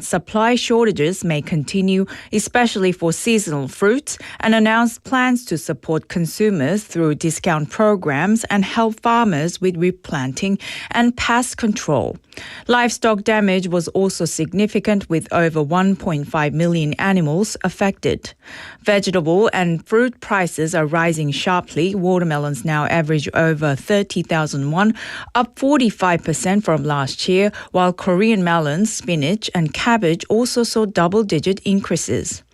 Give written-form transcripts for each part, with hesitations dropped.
supply shortages may continue, especially for seasonal fruits, and announced plans to support consumers through discount programs and help farmers with replanting and pest control. Livestock damage was also significant, with over 1.5 million animals affected. Vegetable and fruit prices are rising sharply. Watermelons now average over 30,000 won, up 45% from last year, while Korean melons, spinach, and cabbage also saw double-digit increases.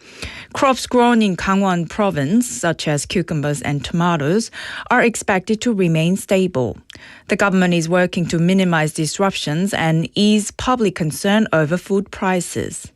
Crops grown in Gangwon province, such as cucumbers and tomatoes, are expected to remain stable. The government is working to minimize disruptions and ease public concern over food prices.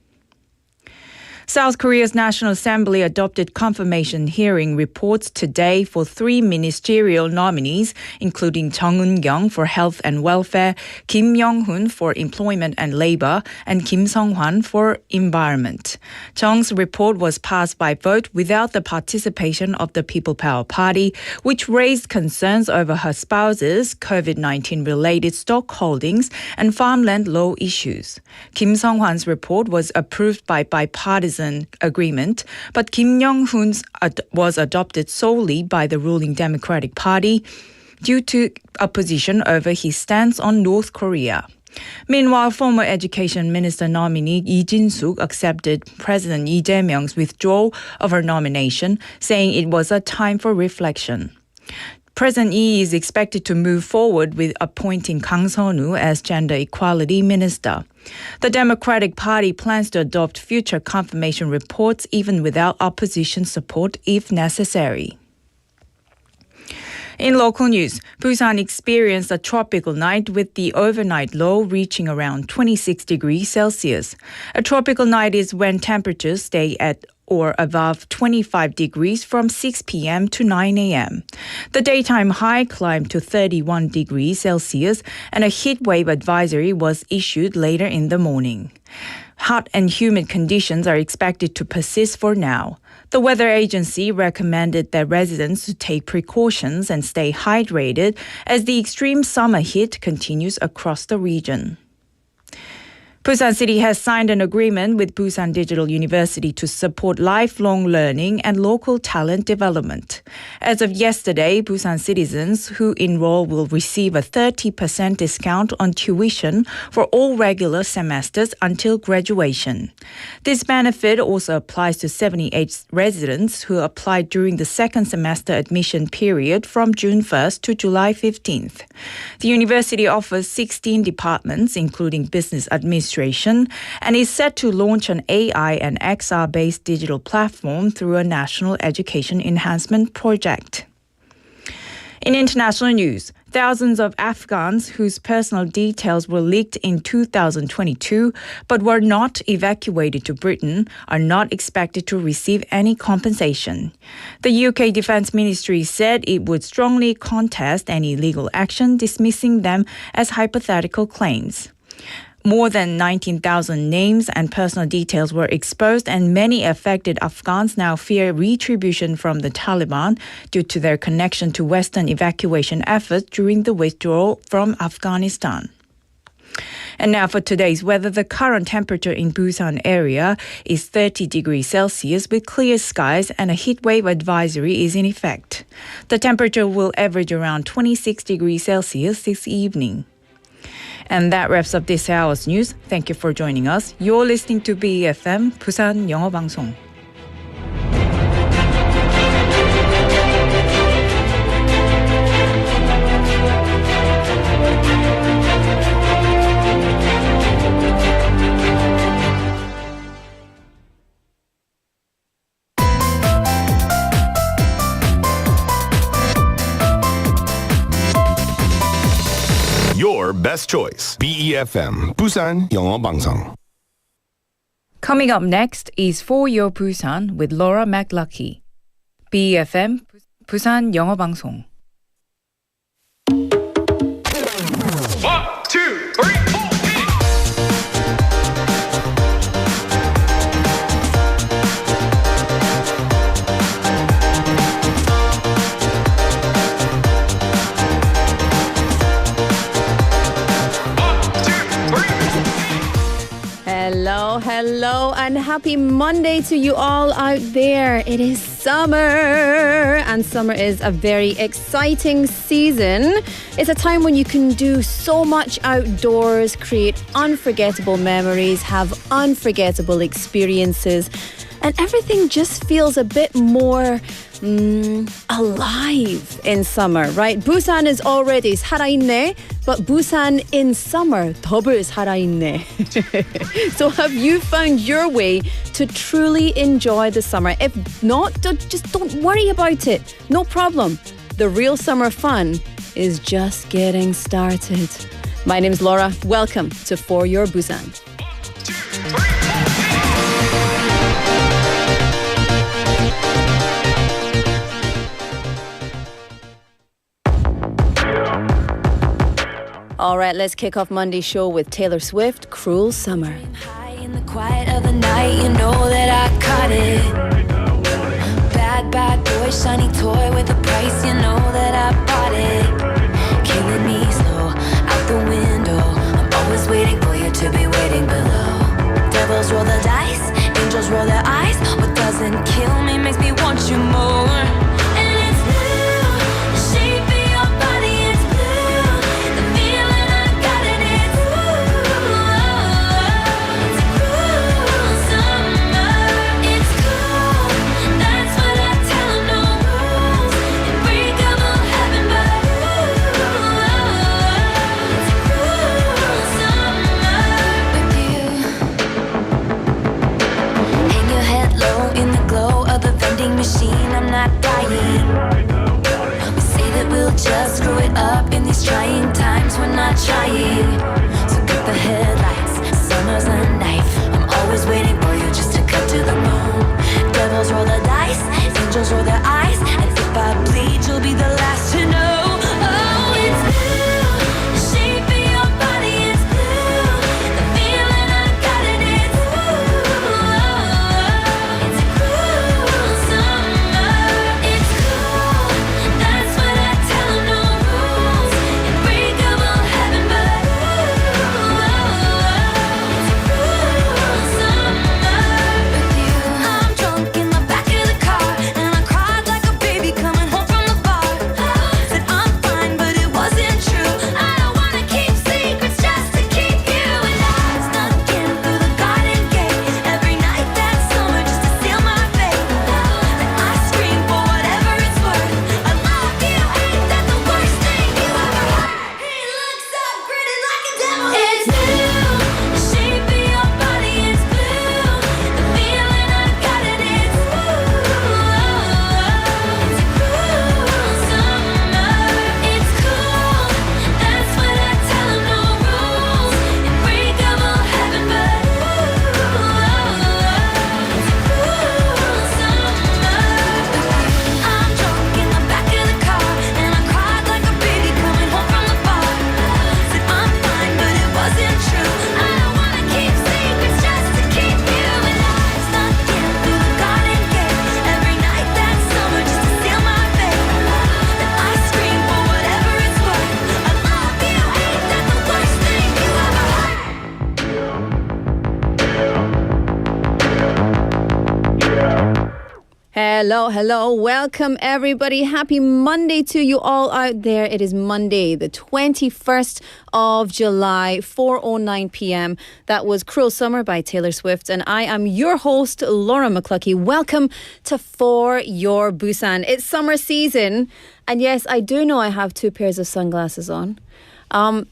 South Korea's National Assembly adopted confirmation hearing reports today for 3 ministerial nominees, including Chung Eun-kyung for Health and Welfare, Kim Young-hoon for Employment and Labor, and Kim Sung-hwan for Environment. Chung's report was passed by vote without the participation of the People Power Party, which raised concerns over her spouse's COVID-19-related stock holdings and farmland law issues. Kim Sung-hwan's report was approved by bipartisan agreement, but Kim Young-hoon's was adopted solely by the ruling Democratic Party due to opposition over his stance on North Korea. Meanwhile, former Education Minister nominee Lee Jin-suk accepted President Lee Jae-myung's withdrawal of her nomination, saying it was a time for reflection. President Lee is expected to move forward with appointing Kang Seon-woo as Gender Equality Minister. The Democratic Party plans to adopt future confirmation reports even without opposition support if necessary. In local news, Busan experienced a tropical night with the overnight low reaching around 26 degrees Celsius. A tropical night is when temperatures stay at or above 25 degrees from 6 p.m. to 9 a.m. The daytime high climbed to 31 degrees Celsius, and a heat wave advisory was issued later in the morning. Hot and humid conditions are expected to persist for now. The weather agency recommended that residents to take precautions and stay hydrated as the extreme summer heat continues across the region. Busan City has signed an agreement with Busan Digital University to support lifelong learning and local talent development. As of yesterday, Busan citizens who enroll will receive a 30% discount on tuition for all regular semesters until graduation. This benefit also applies to 78 residents who applied during the second semester admission period from June 1st to July 15th. The university offers 16 departments, including business administration, and is set to launch an AI and XR-based digital platform through a national education enhancement project. In international news, thousands of Afghans whose personal details were leaked in 2022 but were not evacuated to Britain are not expected to receive any compensation. The UK Defence Ministry said it would strongly contest any legal action, dismissing them as hypothetical claims. More than 19,000 names and personal details were exposed, and many affected Afghans now fear retribution from the Taliban due to their connection to Western evacuation efforts during the withdrawal from Afghanistan. And now for today's weather, the current temperature in Busan area is 30 degrees Celsius with clear skies, and a heat wave advisory is in effect. The temperature will average around 26 degrees Celsius this evening. And that wraps up this hour's news. Thank you for joining us. You're listening to BFM, 부산영어방송. Your best choice. BEFM, 부산영어방송. Coming up next is For Your Busan with Laura McLucky. BEFM, 부산영어방송. 1, 2, 3, 4. Hello and happy Monday to you all out there. It is summer and summer is a very exciting season. It's a time when you can do so much outdoors, create unforgettable memories, have unforgettable experiences, and everything just feels a bit more alive in summer, right? Busan is already 살아있네, but Busan in summer 더블 살아있네. So have you found your way to truly enjoy the summer? If not, just don't worry about it. No problem. The real summer fun is just getting started. My name's Laura. Welcome to For Your Busan. All right, let's kick off Monday's show with Taylor Swift, Cruel Summer. High in the quiet of the night, you know that I caught it. Bad boy, shiny toy with a price, you know that I bought it. Killing me slow, out the window. I'm always waiting for you to be waiting below. Devils roll the dice, angels roll their eyes. What doesn't kill me makes me want you more. Machine, I'm not dying. We say that we'll just screw it up in these trying times. We're not trying. So get the headlights. Summer's a knife. I'm always waiting for you just to cut to the bone. Devils roll the dice, angels roll their eyes, and if I bleed, you'll be the last to know. Oh, it's blue. The shape of your body is blue. The feeling I got it is blue. It's a cruel summer. It's cool. That's what I tell 'em. No rules. Unbreakable heaven, but it's a cruel summer with you. I'm drunk in the back of the car, and I cried like a baby coming home from the bar. Said I'm fine, but it wasn't true. I don't wanna keep secrets just to keep you alive. Snuck in through the garden gate every night that summer just to seal my fate. Then I scream for whatever it's worth. I love you, ain't that the worst thing you ever heard? He looks so pretty like a devil. It's blue, the shape of your body is blue. The feeling I got it is blue. It's a cruel summer. It's cool. That's what I tell 'em. No rules. Unbreakable heaven, but it's a cruel summer. I'm drunk in the back of the car, and I cried like a baby coming home from the bar. Said I'm fine, but it wasn't true. I don't wanna keep secrets just to keep you alive. Snuck in through the garden gate every night that summer just to seal my fate. Then I scream for whatever it's worth. I love you, ain't that the worst thing you ever heard? Hello. Welcome, everybody. Happy Monday to you all out there. It is Monday, the 21st of July, 4:09 p.m. That was Cruel Summer by Taylor Swift, and I am your host, Laura McCluskey. Welcome to For Your Busan. It's summer season, and yes, I do know I have 2 pairs of sunglasses on.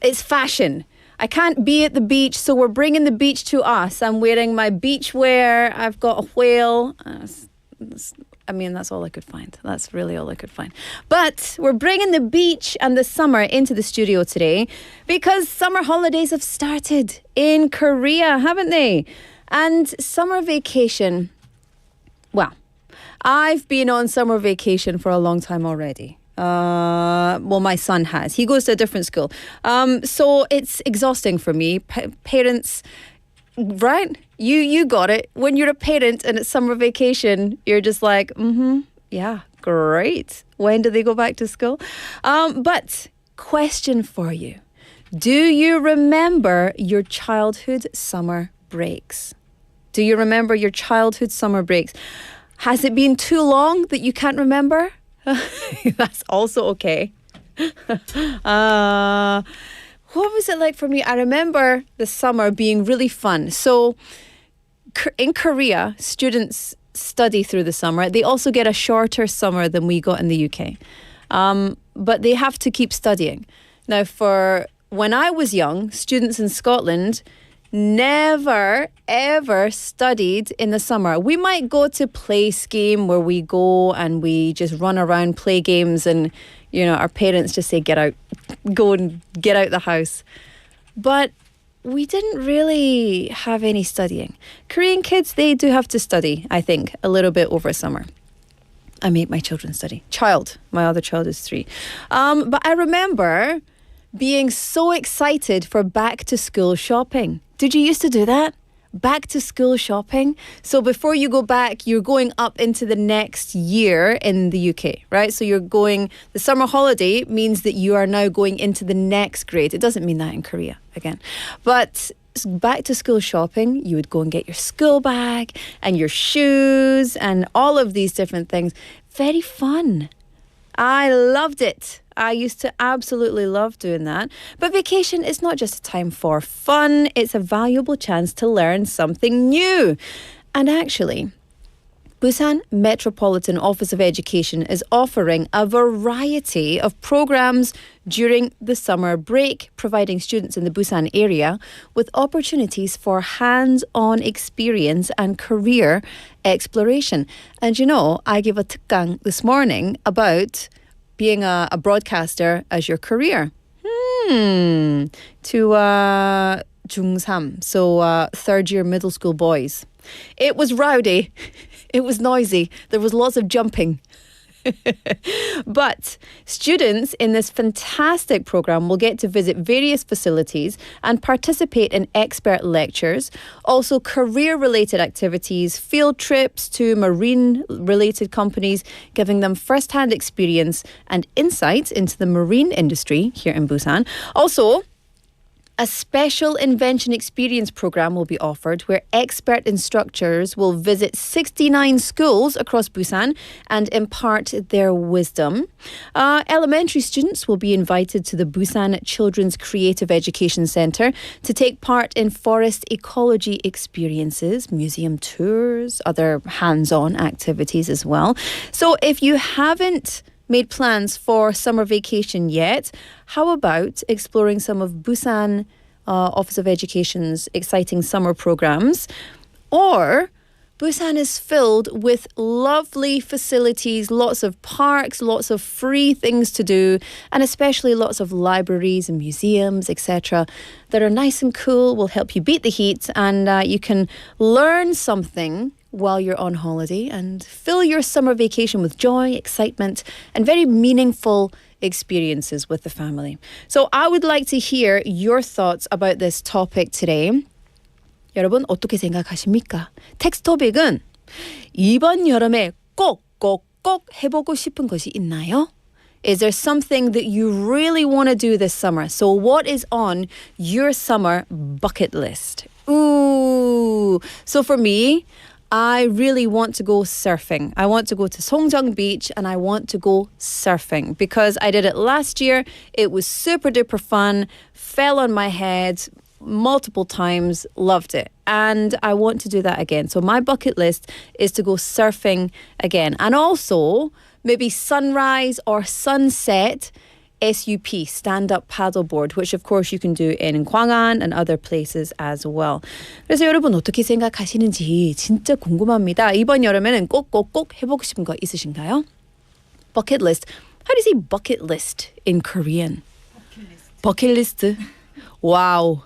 It's fashion. I can't be at the beach, so we're bringing the beach to us. I'm wearing my beach wear. I've got a whale. That's all I could find. That's really all I could find. But we're bringing the beach and the summer into the studio today because summer holidays have started in Korea, haven't they? And summer vacation, well, I've been on summer vacation for a long time already. Well, my son has. He goes to a different school. So it's exhausting for me. Parents, right? You got it. When you're a parent and it's summer vacation, you're just like, yeah, great. When do they go back to school? But question for you. Do you remember your childhood summer breaks? Do you remember your childhood summer breaks? Has it been too long that you can't remember? That's also okay. What was it like for me? I remember the summer being really fun. So in Korea, students study through the summer. They also get a shorter summer than we got in the UK. But they have to keep studying. Now, for when I was young, students in Scotland never, ever studied in the summer. We might go to play scheme where we go and we just run around, play games, and, you know, our parents just say, get out, go and get out the house. But we didn't really have any studying. Korean kids, they do have to study, I think, a little bit over summer. I make my children study. My other child is 3. But I remember being so excited for back to school shopping. Did you used to do that? Back to school shopping. So before you go back, you're going up into the next year in the UK, right? So the summer holiday means that you are now going into the next grade. It doesn't mean that in Korea, again. But back to school shopping, you would go and get your school bag and your shoes and all of these different things. Very fun. I loved it. I used to absolutely love doing that. But vacation is not just a time for fun. It's a valuable chance to learn something new. And actually, Busan Metropolitan Office of Education is offering a variety of programs during the summer break, providing students in the Busan area with opportunities for hands-on experience and career exploration. And you know, I gave a 특강 this morning about being a broadcaster as your career. To 중3, so third year middle school boys. It was rowdy. It was noisy. There was lots of jumping. But students in this fantastic program will get to visit various facilities and participate in expert lectures, also career-related activities, field trips to marine-related companies, giving them first-hand experience and insights into the marine industry here in Busan. Also, a special invention experience program will be offered where expert instructors will visit 69 schools across Busan and impart their wisdom. Elementary students will be invited to the Busan Children's Creative Education Centre to take part in forest ecology experiences, museum tours, other hands-on activities as well. So if you haven't made plans for summer vacation yet, how about exploring some of Busan Office of Education's exciting summer programs? Or Busan is filled with lovely facilities, lots of parks, lots of free things to do, and especially lots of libraries and museums, etc., that are nice and cool, will help you beat the heat, and you can learn something while you're on holiday and fill your summer vacation with joy, excitement, and very meaningful experiences with the family. So I would like to hear your thoughts about this topic today. 여러분 어떻게 생각하십니까? 텍스트 토픽은 이번 여름에 꼭 해보고 싶은 것이 있나요? Is there something that you really want to do this summer? So what is on your summer bucket list? Ooh. So for me, I really want to go surfing. I want to go to Songjeong Beach and I want to go surfing because I did it last year. It was super duper fun, fell on my head multiple times, loved it. And I want to do that again. So my bucket list is to go surfing again. And also maybe sunrise or sunset SUP, stand-up paddleboard, which of course you can do in Gwangan and other places as well. 그래서 여러분 어떻게 생각하시는지 진짜 궁금합니다. 이번 여름에는 꼭 해보고 싶은 거 있으신가요? Bucket list. How do you say bucket list in Korean? Bucket list. Wow.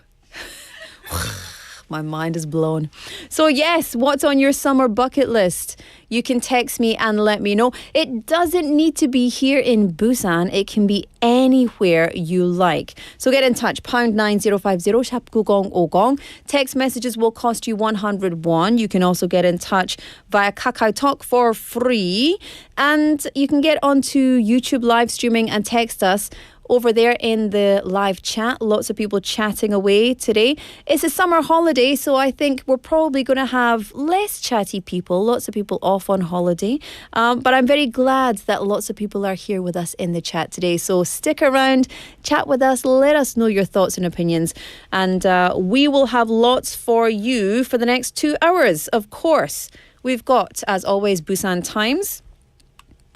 My mind is blown. So yes, what's on your summer bucket list? You can text me and let me know. It doesn't need to be here in Busan. It can be anywhere you like. So get in touch. #9050 샵 9050. Text messages will cost you 100 won. You can also get in touch via KakaoTalk for free. And you can get onto YouTube live streaming and text us over there in the live chat. Lots of people chatting away today. It's a summer holiday, so I think we're probably going to have less chatty people. Lots of people off on holiday. But I'm very glad that lots of people are here with us in the chat today. So stick around, chat with us, let us know your thoughts and opinions. And we will have lots for you for the next 2 hours. Of course, we've got, as always, Busan Times.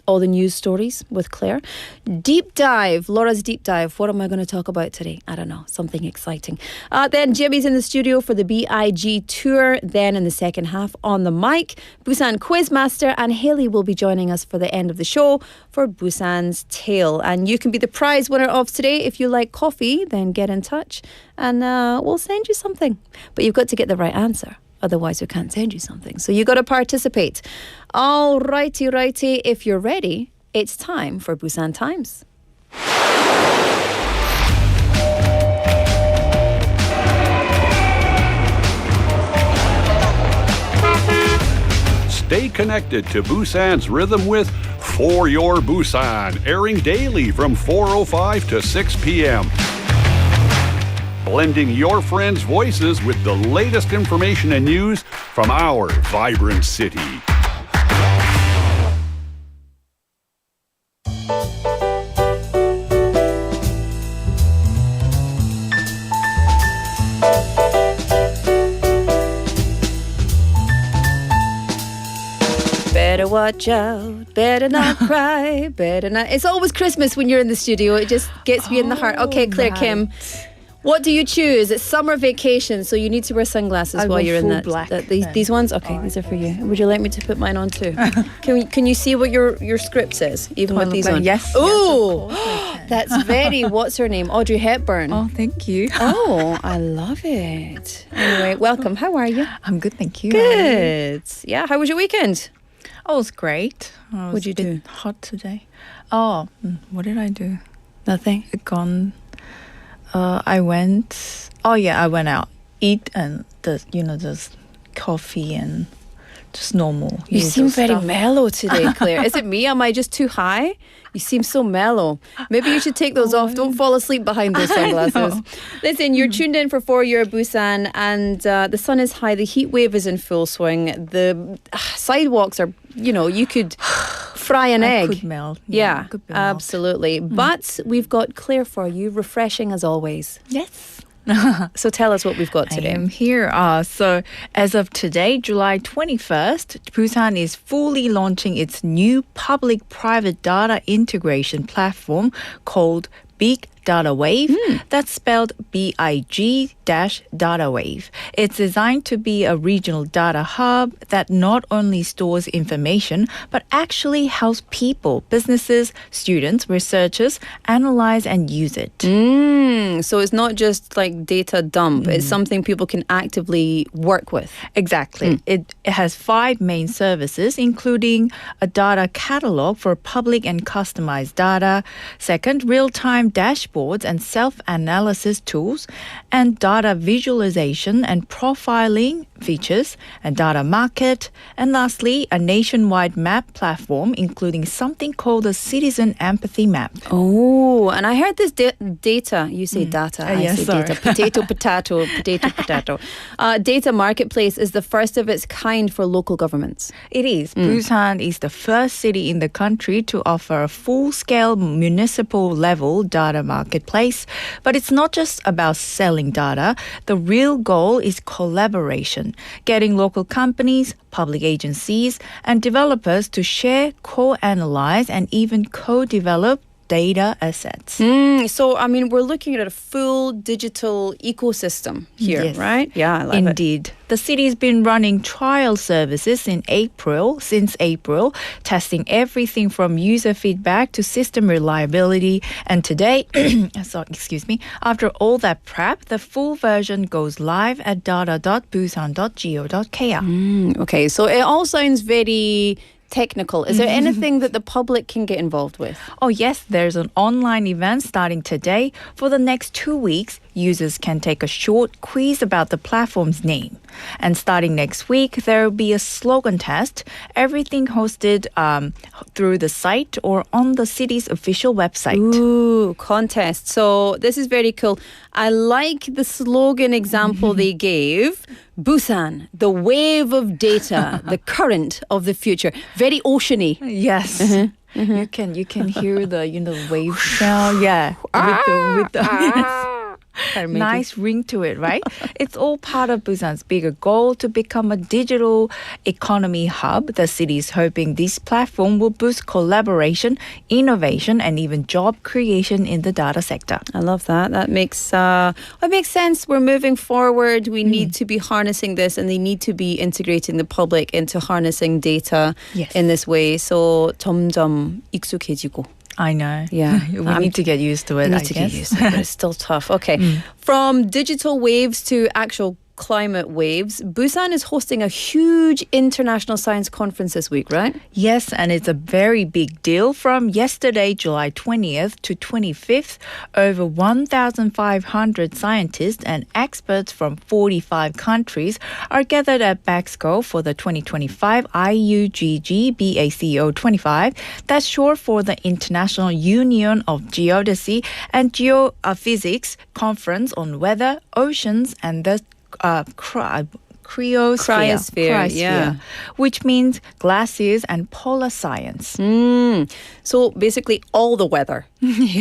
All the news stories with Claire. Deep dive, Laura's deep dive. What am I going to talk about today? I don't know, something exciting. Then Jimmy's in the studio for the B.I.G Tour. Then in the second half on the mic, Busan Quizmaster and Haley will be joining us for the end of the show for Busan's Tale. And you can be the prize winner of today. If you like coffee, then get in touch and we'll send you something. But you've got to get the right answer. Otherwise, we can't send you something. So you got to participate. All righty. If you're ready, it's time for Busan Times. Stay connected to Busan's rhythm with For Your Busan, airing daily from 4:05 to 6 p.m. Blending your friends' voices with the latest information and news from our vibrant city. Better watch out, better not cry, better not... It's always Christmas when you're in the studio. It just gets me in the heart. Okay, Claire Kim. What do you choose? It's summer vacation, so you need to wear sunglasses while you're in that. Black. These ones? Okay, these are for you. Would you like me to put mine on too? Can you see what your script says, even with these on? Yes. Oh, that's very, what's her name? Audrey Hepburn. Oh, thank you. Oh, I love it. Anyway, welcome. How are you? I'm good, thank you. Good. Yeah, how was your weekend? Oh, it was great. What'd you do? Hot today. Oh, what did I do? Nothing. I went out, eat and just coffee and just normal. You seem very stuff. mellow today, Claire. Is it me? Am I just too high? You seem so mellow. Maybe you should take those off. Don't fall asleep behind those sunglasses. Listen, you're tuned in for Your Busan, and the sun is high. The heat wave is in full swing. The sidewalks are, you could fry an egg. Could melt. Yeah, could be melt. absolutely. But we've got Claire for you, refreshing as always. Yes. So tell us what we've got today. I am here. So as of today, July 21st, Busan is fully launching its new public-private data integration platform called Big Data Wave. That's spelled B-I-G-Data Wave. It's designed to be a regional data hub that not only stores information, but actually helps people, businesses, students, researchers analyze and use it. So it's not just like data dump. It's something people can actively work with. Exactly. It has 5 main services, including a data catalog for public and customized data. Second, real-time dashboards and self-analysis tools, and data visualization and profiling features, and data market. And lastly, a nationwide map platform, including something called a citizen empathy map. Oh, and I heard this data. You say data. I yes, say sorry. data. Potato. Data marketplace is the first of its kind for local governments. It is. Busan is the first city in the country to offer a full-scale municipal level data marketplace. But it's not just about selling data. The real goal is collaboration, getting local companies, public agencies, and developers to share, co-analyze, and even co-develop data assets. So, I mean, we're looking at a full digital ecosystem here, Yes. right? Yeah, I love it. Indeed. The city's been running trial services since April, testing everything from user feedback to system reliability. And today, after all that prep, the full version goes live at data.busan.go.kr. Okay, so it all sounds very technical. Is there anything that the public can get involved with? Oh yes, there's an online event starting today. For the next 2 weeks, users can take a short quiz about the platform's name. And starting next week, there will be a slogan test, everything hosted through the site or on the city's official website. Ooh, contest. So this is very cool. I like the slogan example they gave. Busan, the wave of data, the current of the future. Very oceany. Yes. You can hear the wave sound. Yeah. With the yes. Nice ring to it, right? It's all part of Busan's bigger goal to become a digital economy hub. The city is hoping this platform will boost collaboration, innovation, and even job creation in the data sector. I love that. That makes sense. We're moving forward. We need to be harnessing this, and they need to be integrating the public into harnessing data in this way. So 점점 익숙해지고. I know. Yeah. We need to get used to it, I guess. Get used to it, but it's still tough. Okay. From digital waves to actual climate waves, Busan is hosting a huge international science conference this week, right? Yes, and it's a very big deal. From yesterday, July 20th to 25th, over 1,500 scientists and experts from 45 countries are gathered at Expo for the 2025 IUGG BACO 25. That's short for the International Union of Geodesy and Geophysics Conference on Weather, Oceans, and the cryosphere, which means glaciers and polar science. So basically all the weather,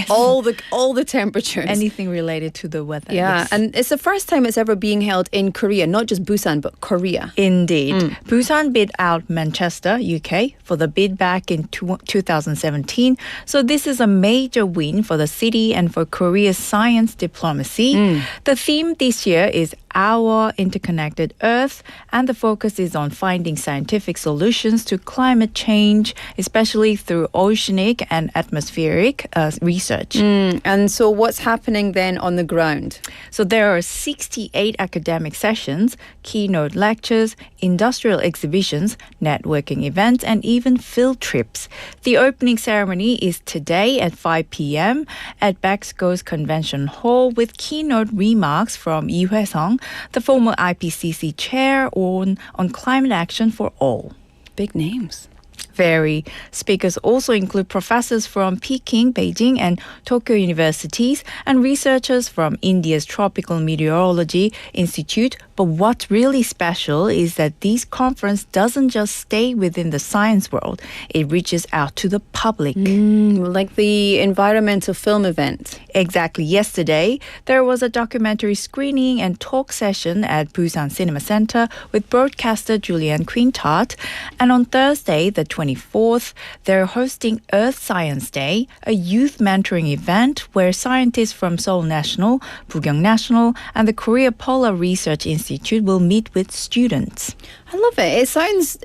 all the temperatures. Anything related to the weather. Yeah, yes. and it's the first time it's ever being held in Korea, not just Busan, but Korea. Indeed. Busan beat out Manchester, UK, for the bid back in 2017. So this is a major win for the city and for Korea's science diplomacy. The theme this year is Our Interconnected Earth, and the focus is on finding scientific solutions to climate change, especially through oceanic and atmospheric research. And so what's happening then on the ground? So there are 68 academic sessions, keynote lectures, industrial exhibitions, networking events, and even field trips. The opening ceremony is today at 5 p.m. at Expo's Convention Hall with keynote remarks from Lee Hwae-sung, the former IPCC chair on climate action for all. Big names. Very. Speakers also include professors from Peking, Beijing, and Tokyo universities, and researchers from India's Tropical Meteorology Institute. But what's really special is that this conference doesn't just stay within the science world. It reaches out to the public. Like the environmental film event. Exactly. Yesterday, there was a documentary screening and talk session at Busan Cinema Center with broadcaster Julianne Quintot. And on Thursday, the 24th, they're hosting Earth Science Day, a youth mentoring event where scientists from Seoul National, Bugyeong National, and the Korea Polar Research Institute will meet with students. I love it. It sounds,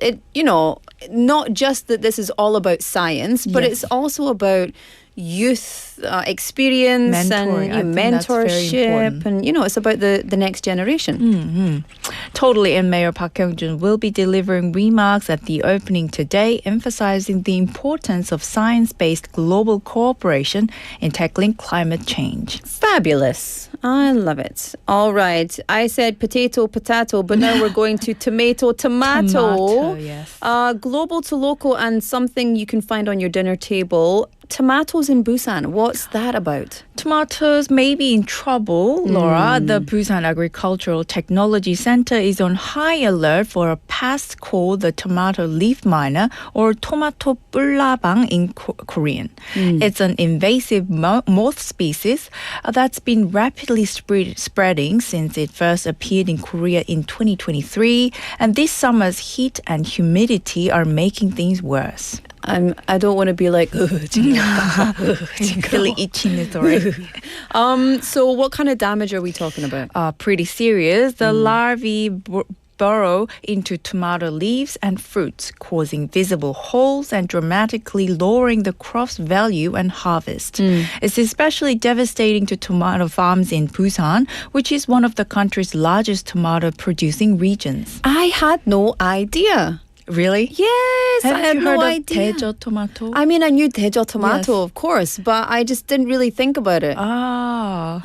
not just that this is all about science, but it's also about youth experience mentoring, and mentorship, and it's about the next generation. Totally, and Mayor Park Hyung-jun will be delivering remarks at the opening today, emphasizing the importance of science-based global cooperation in tackling climate change. Fabulous. I love it. All right. I said potato, but now we're going to tomato. Tomato, yes. Global to local, and something you can find on your dinner table. Tomatoes in Busan. What's that about? Tomatoes may be in trouble, Laura. The Busan Agricultural Technology Center is on high alert for a pest called the tomato leaf miner, or tomato 뿔라방 in Korean. It's an invasive moth species that's been rapidly spreading since it first appeared in Korea in 2023. And this summer's heat and humidity are making things worse. I don't want to be like, really itching it already. So what kind of damage are we talking about? Pretty serious. The larvae burrow into tomato leaves and fruits, causing visible holes and dramatically lowering the crop's value and harvest. It's especially devastating to tomato farms in Busan, which is one of the country's largest tomato producing regions. I had no idea. Really? Yes, I had you no heard idea. of Daejeon tomato? I mean, I knew Daejeon tomato, Yes. of course, but I just didn't really think about it. Ah.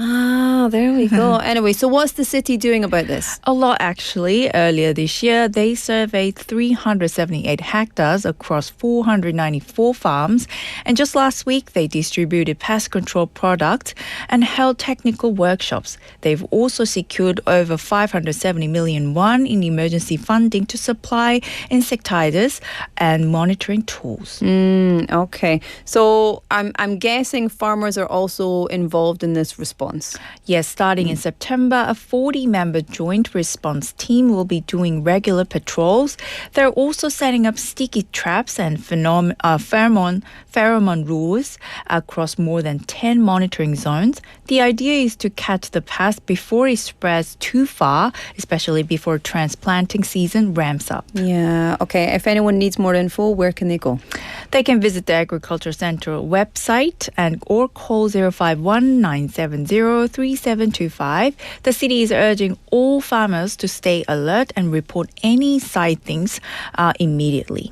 There we go. Anyway, so what's the city doing about this? A lot, actually. Earlier this year, they surveyed 378 hectares across 494 farms. And just last week, they distributed pest control products and held technical workshops. They've also secured over 570 million won in emergency funding to supply insecticides and monitoring tools. Okay, so I'm guessing farmers are also involved in this response. Yes, starting in September, a 40-member joint response team will be doing regular patrols. They're also setting up sticky traps and pheromone rules across more than 10 monitoring zones. The idea is to catch the pest before it spreads too far, especially before transplanting season ramps up. Yeah, okay. If anyone needs more info, where can they go? They can visit the Agriculture Center website or call 051-970-3725. The city is urging all farmers to stay alert and report any sightings immediately.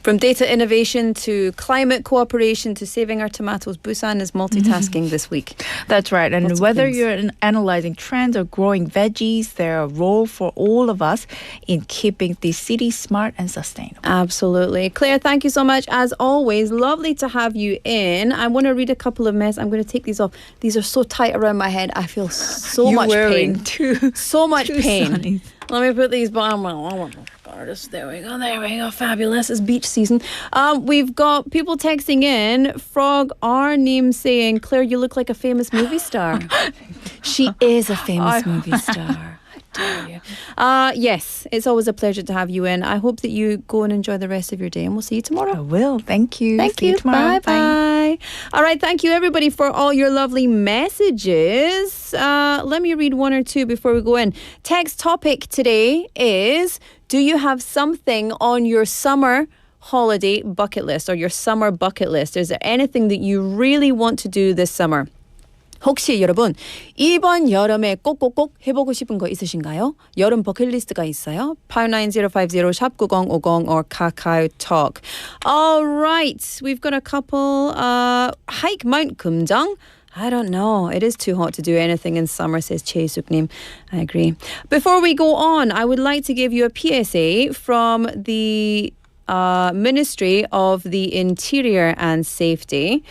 From data innovation to climate cooperation to saving our tomatoes, Busan is multitasking this week. That's right. And Lots of whether things. you're analyzing trends or growing veggies, there are a role for all of us in keeping the city smart and sustainable. Absolutely. Claire, thank you so much. As always, lovely to have you in. I want to read a couple of messages. I'm going to take these off. These are so tight around my head. I feel so much pain. So much pain. sunnies. Let me put these on. There we go. Fabulous. It's beach season. We've got people texting in. Frog R name saying, Claire, you look like a famous movie star. She is a famous movie star. Dare you. Yes, it's always a pleasure to have you in. I hope that you go and enjoy the rest of your day, and we'll see you tomorrow. I will. Thank you. Thank See you. tomorrow. Bye. All right. Thank you, everybody, for all your lovely messages. Let me read one or two before we go in. Text topic today is, do you have something on your summer holiday bucket list or your summer bucket list? Is there anything that you really want to do this summer? 혹시 여러분 이번 여름에 꼭꼭꼭 해보고 싶은 거 있으신가요? 여름 버킷리스트가 있어요? 59050 샵 9050 or Kakao Talk. All right, we've got a couple. Hike Mount Kumjang. I don't know. It is too hot to do anything in summer, says Chae-suk-nim. I agree. Before we go on, I would like to give you a PSA from the Ministry of the Interior and Safety.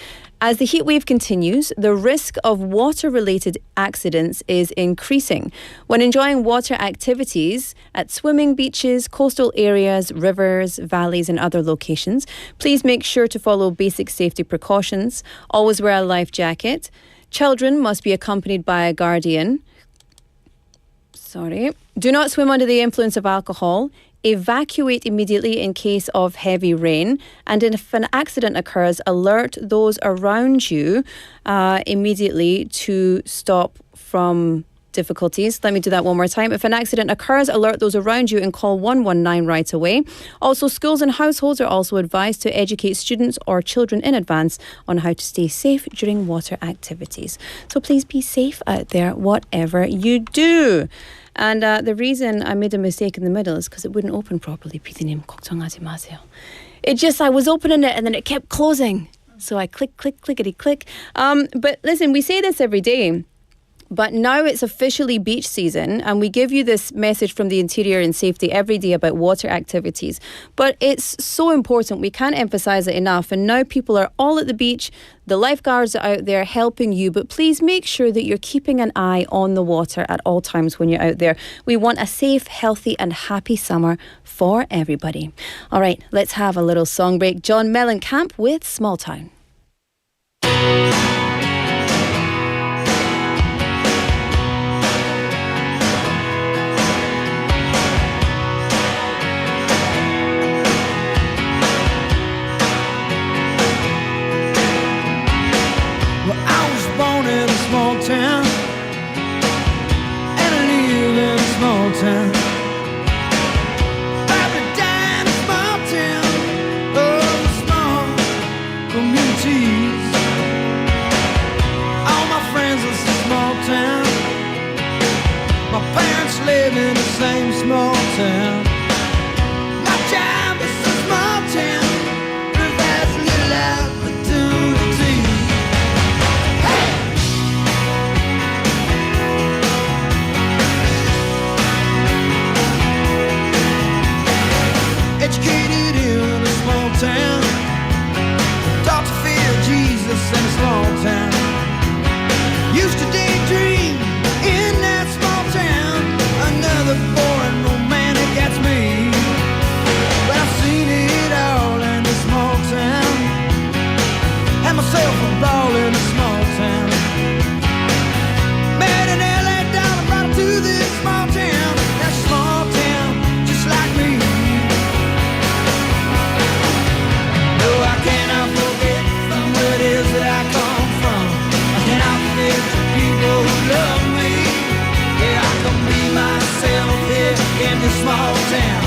As the heatwave continues, the risk of water-related accidents is increasing. When enjoying water activities at swimming beaches, coastal areas, rivers, valleys and other locations, please make sure to follow basic safety precautions. Always wear a life jacket. Children must be accompanied by a guardian. Do not swim under the influence of alcohol. Evacuate immediately in case of heavy rain. And if an accident occurs, alert those around you immediately to stop from difficulties. Let me do that one more time. If an accident occurs, alert those around you and call 119 right away. Also, schools and households are also advised to educate students or children in advance on how to stay safe during water activities. So please be safe out there, whatever you do. And the reason I made a mistake in the middle is because it wouldn't open properly. PD님, 걱정하지 마세요. I was opening it and then it kept closing. So I clickety click. But listen, we say this every day. But now it's officially beach season and we give you this message from the Interior and Safety every day about water activities. But it's so important. We can't emphasize it enough. And now people are all at the beach. The lifeguards are out there helping you. But please make sure that you're keeping an eye on the water at all times when you're out there. We want a safe, healthy and happy summer for everybody. All right, let's have a little song break. John Mellencamp with Small Town. Town, and I live in a small town. Probably died in a small town. Oh, small community. oasis in a small town. Used to daydream in that small town. Another boring romantic, that's me. But I've seen it all in this small town. Had myself a ball in a small town. Met an LA dollar, brought her to this small town. That small town, just like me. No, I cannot forget from where it is that I come from. I cannot forget the people who love me. Yeah, I can be myself here in this small town,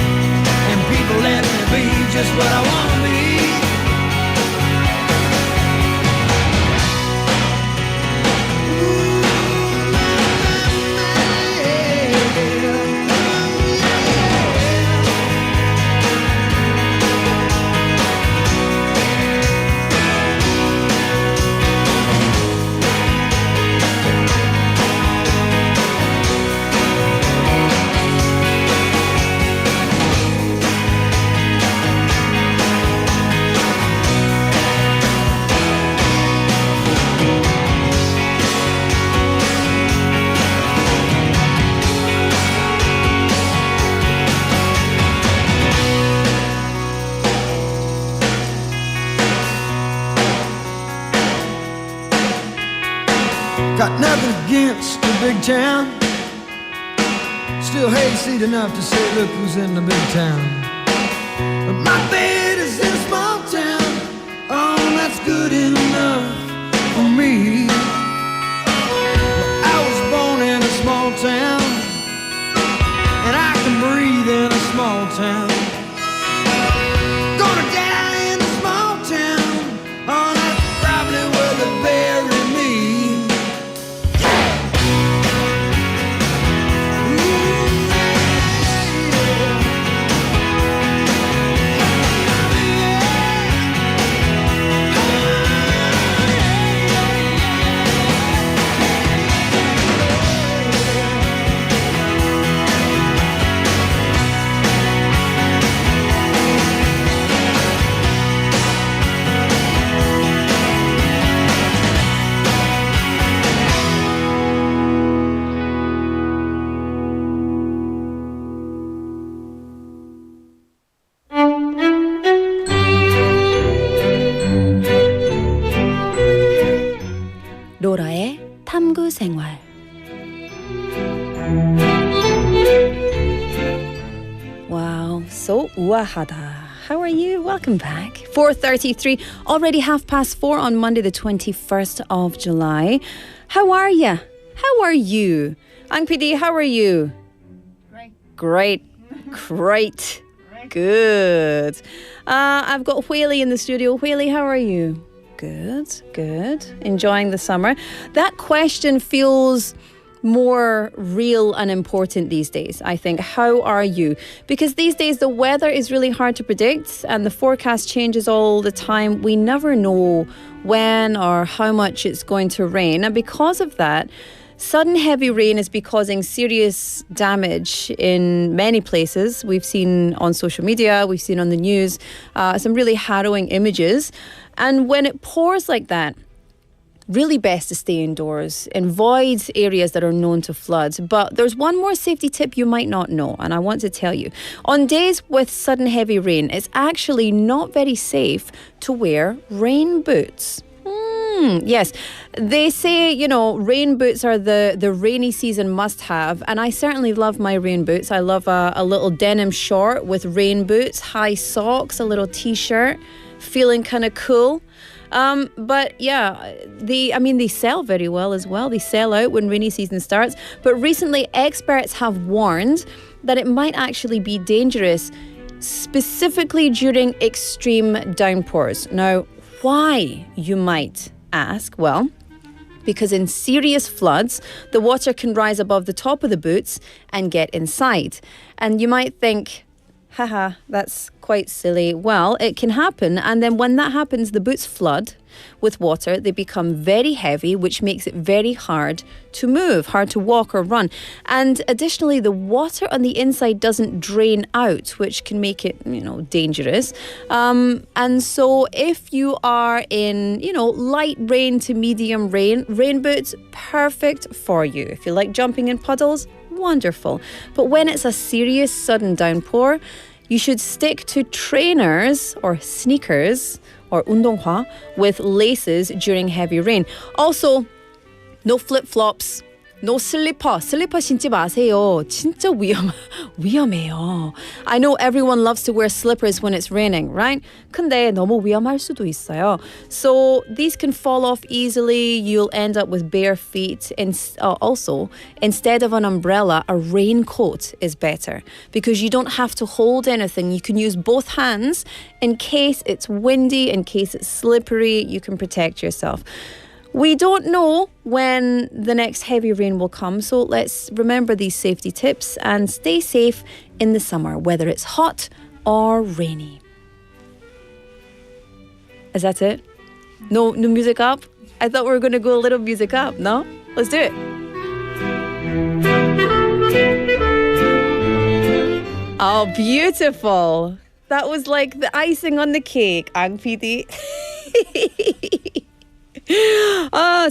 and people let me be just what I want to be. Got nothing against the big town. Still hayseed enough to say, look who's in the big town. But my bed is in a small town. Oh, that's good enough for me. Well, I was born in a small town, and I can breathe in a small town. Gonna die in a small town. Oh, that's probably where they bury me. 로라의 탐구생활. Wow, so 우아하다. How are you? Welcome back. 4:33, already 4:30 on Monday the 21st of July. How are you? How are you? Ang PD, how are you? Great. Good. I've got Whaley in the studio. Whaley, how are you? Good. Enjoying the summer. That question feels more real and important these days, I think. How are you? Because these days the weather is really hard to predict and the forecast changes all the time. We never know when or how much it's going to rain. And because of that, sudden heavy rain is causing serious damage in many places. We've seen on social media, we've seen on the news, some really harrowing images. And when it pours like that, really best to stay indoors, avoid areas that are known to flood. But there's one more safety tip you might not know, and I want to tell you. On days with sudden heavy rain, it's actually not very safe to wear rain boots. Yes, they say, rain boots are the rainy season must-have, and I certainly love my rain boots. I love a little denim short with rain boots, high socks, a little t-shirt, feeling kind of cool. But yeah, they sell very well as well. They sell out when rainy season starts. But recently, experts have warned that it might actually be dangerous, specifically during extreme downpours. Now, why, you might ask? Well, because in serious floods, the water can rise above the top of the boots and get inside. And you might think, haha, that's quite silly. Well, it can happen. And then when that happens, the boots flood with water, they become very heavy, which makes it very hard to move, hard to walk or run. And additionally, the water on the inside doesn't drain out, which can make it, dangerous. And so if you are in, light rain to medium rain boots, perfect for you. If you like jumping in puddles, wonderful. But when it's a serious sudden downpour, you should stick to trainers or sneakers or 운동화 with laces during heavy rain. Also, no flip-flops, no slipper. 슬리퍼 신지 마세요. 진짜 위험해요. I know everyone loves to wear slippers when it's raining, right? 근데 너무 위험할 수도 있어요. So these can fall off easily. You'll end up with bare feet. Also, instead of an umbrella, a raincoat is better because you don't have to hold anything. You can use both hands in case it's windy, in case it's slippery. You can protect yourself. We don't know when the next heavy rain will come, so let's remember these safety tips and stay safe in the summer, whether it's hot or rainy. Is that it? No music up? I thought we were going to go a little music up, no? Let's do it. Oh, beautiful. That was like the icing on the cake, Ang PD.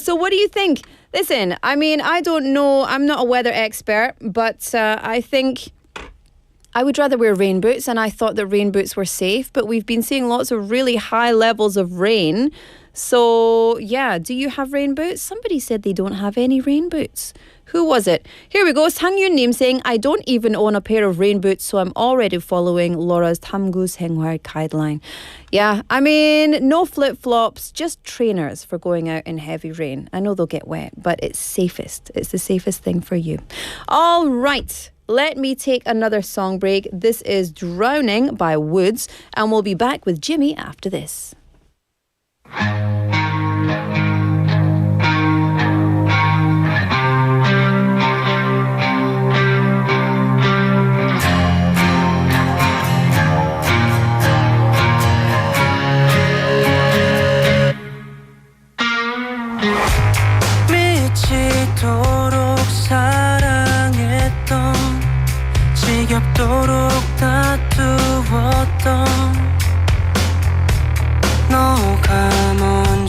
So what do you think? Listen, I don't know. I'm not a weather expert, but I think I would rather wear rain boots, and I thought that rain boots were safe, but we've been seeing lots of really high levels of rain. So, yeah, do you have rain boots? Somebody said they don't have any rain boots. Who was it? Here we go. Sang-Yun Nim saying, I don't even own a pair of rain boots, so I'm already following Laura's 탐구생활 guideline. Yeah, no flip-flops, just trainers for going out in heavy rain. I know they'll get wet, but it's safest. It's the safest thing for you. All right. Let me take another song break. This is Drowning by Woods, and we'll be back with Jimmy after this. 미치도록 사랑했던 지겹도록 다투었던 너가 먼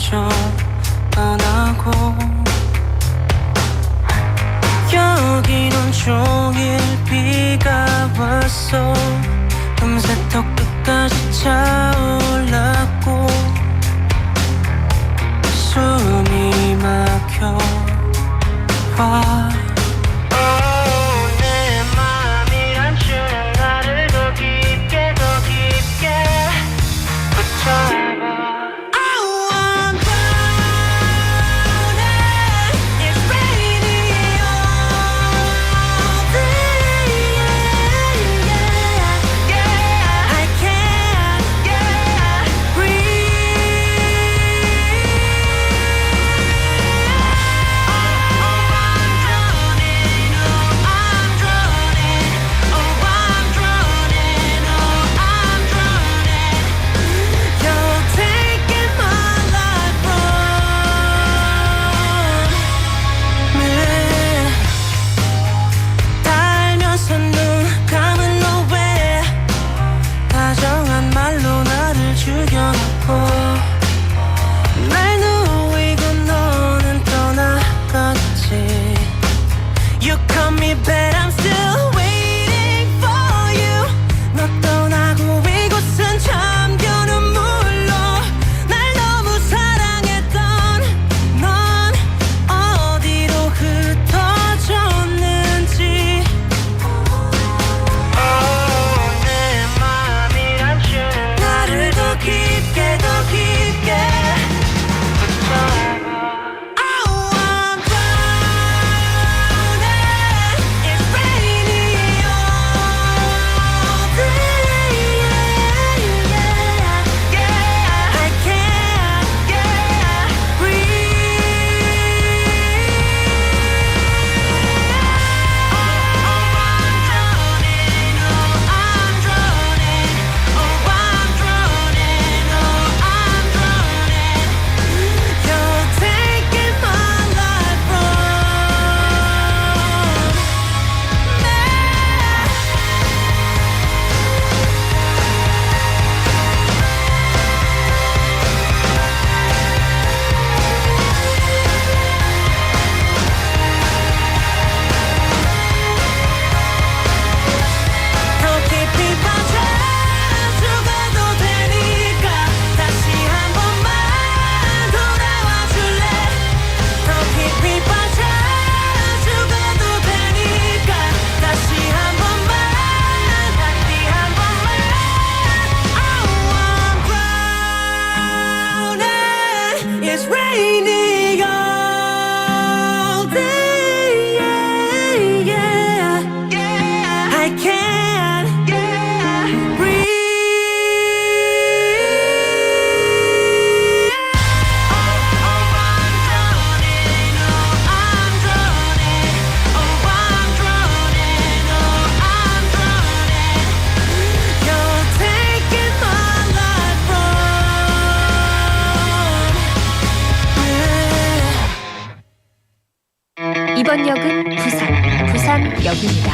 지역입니다.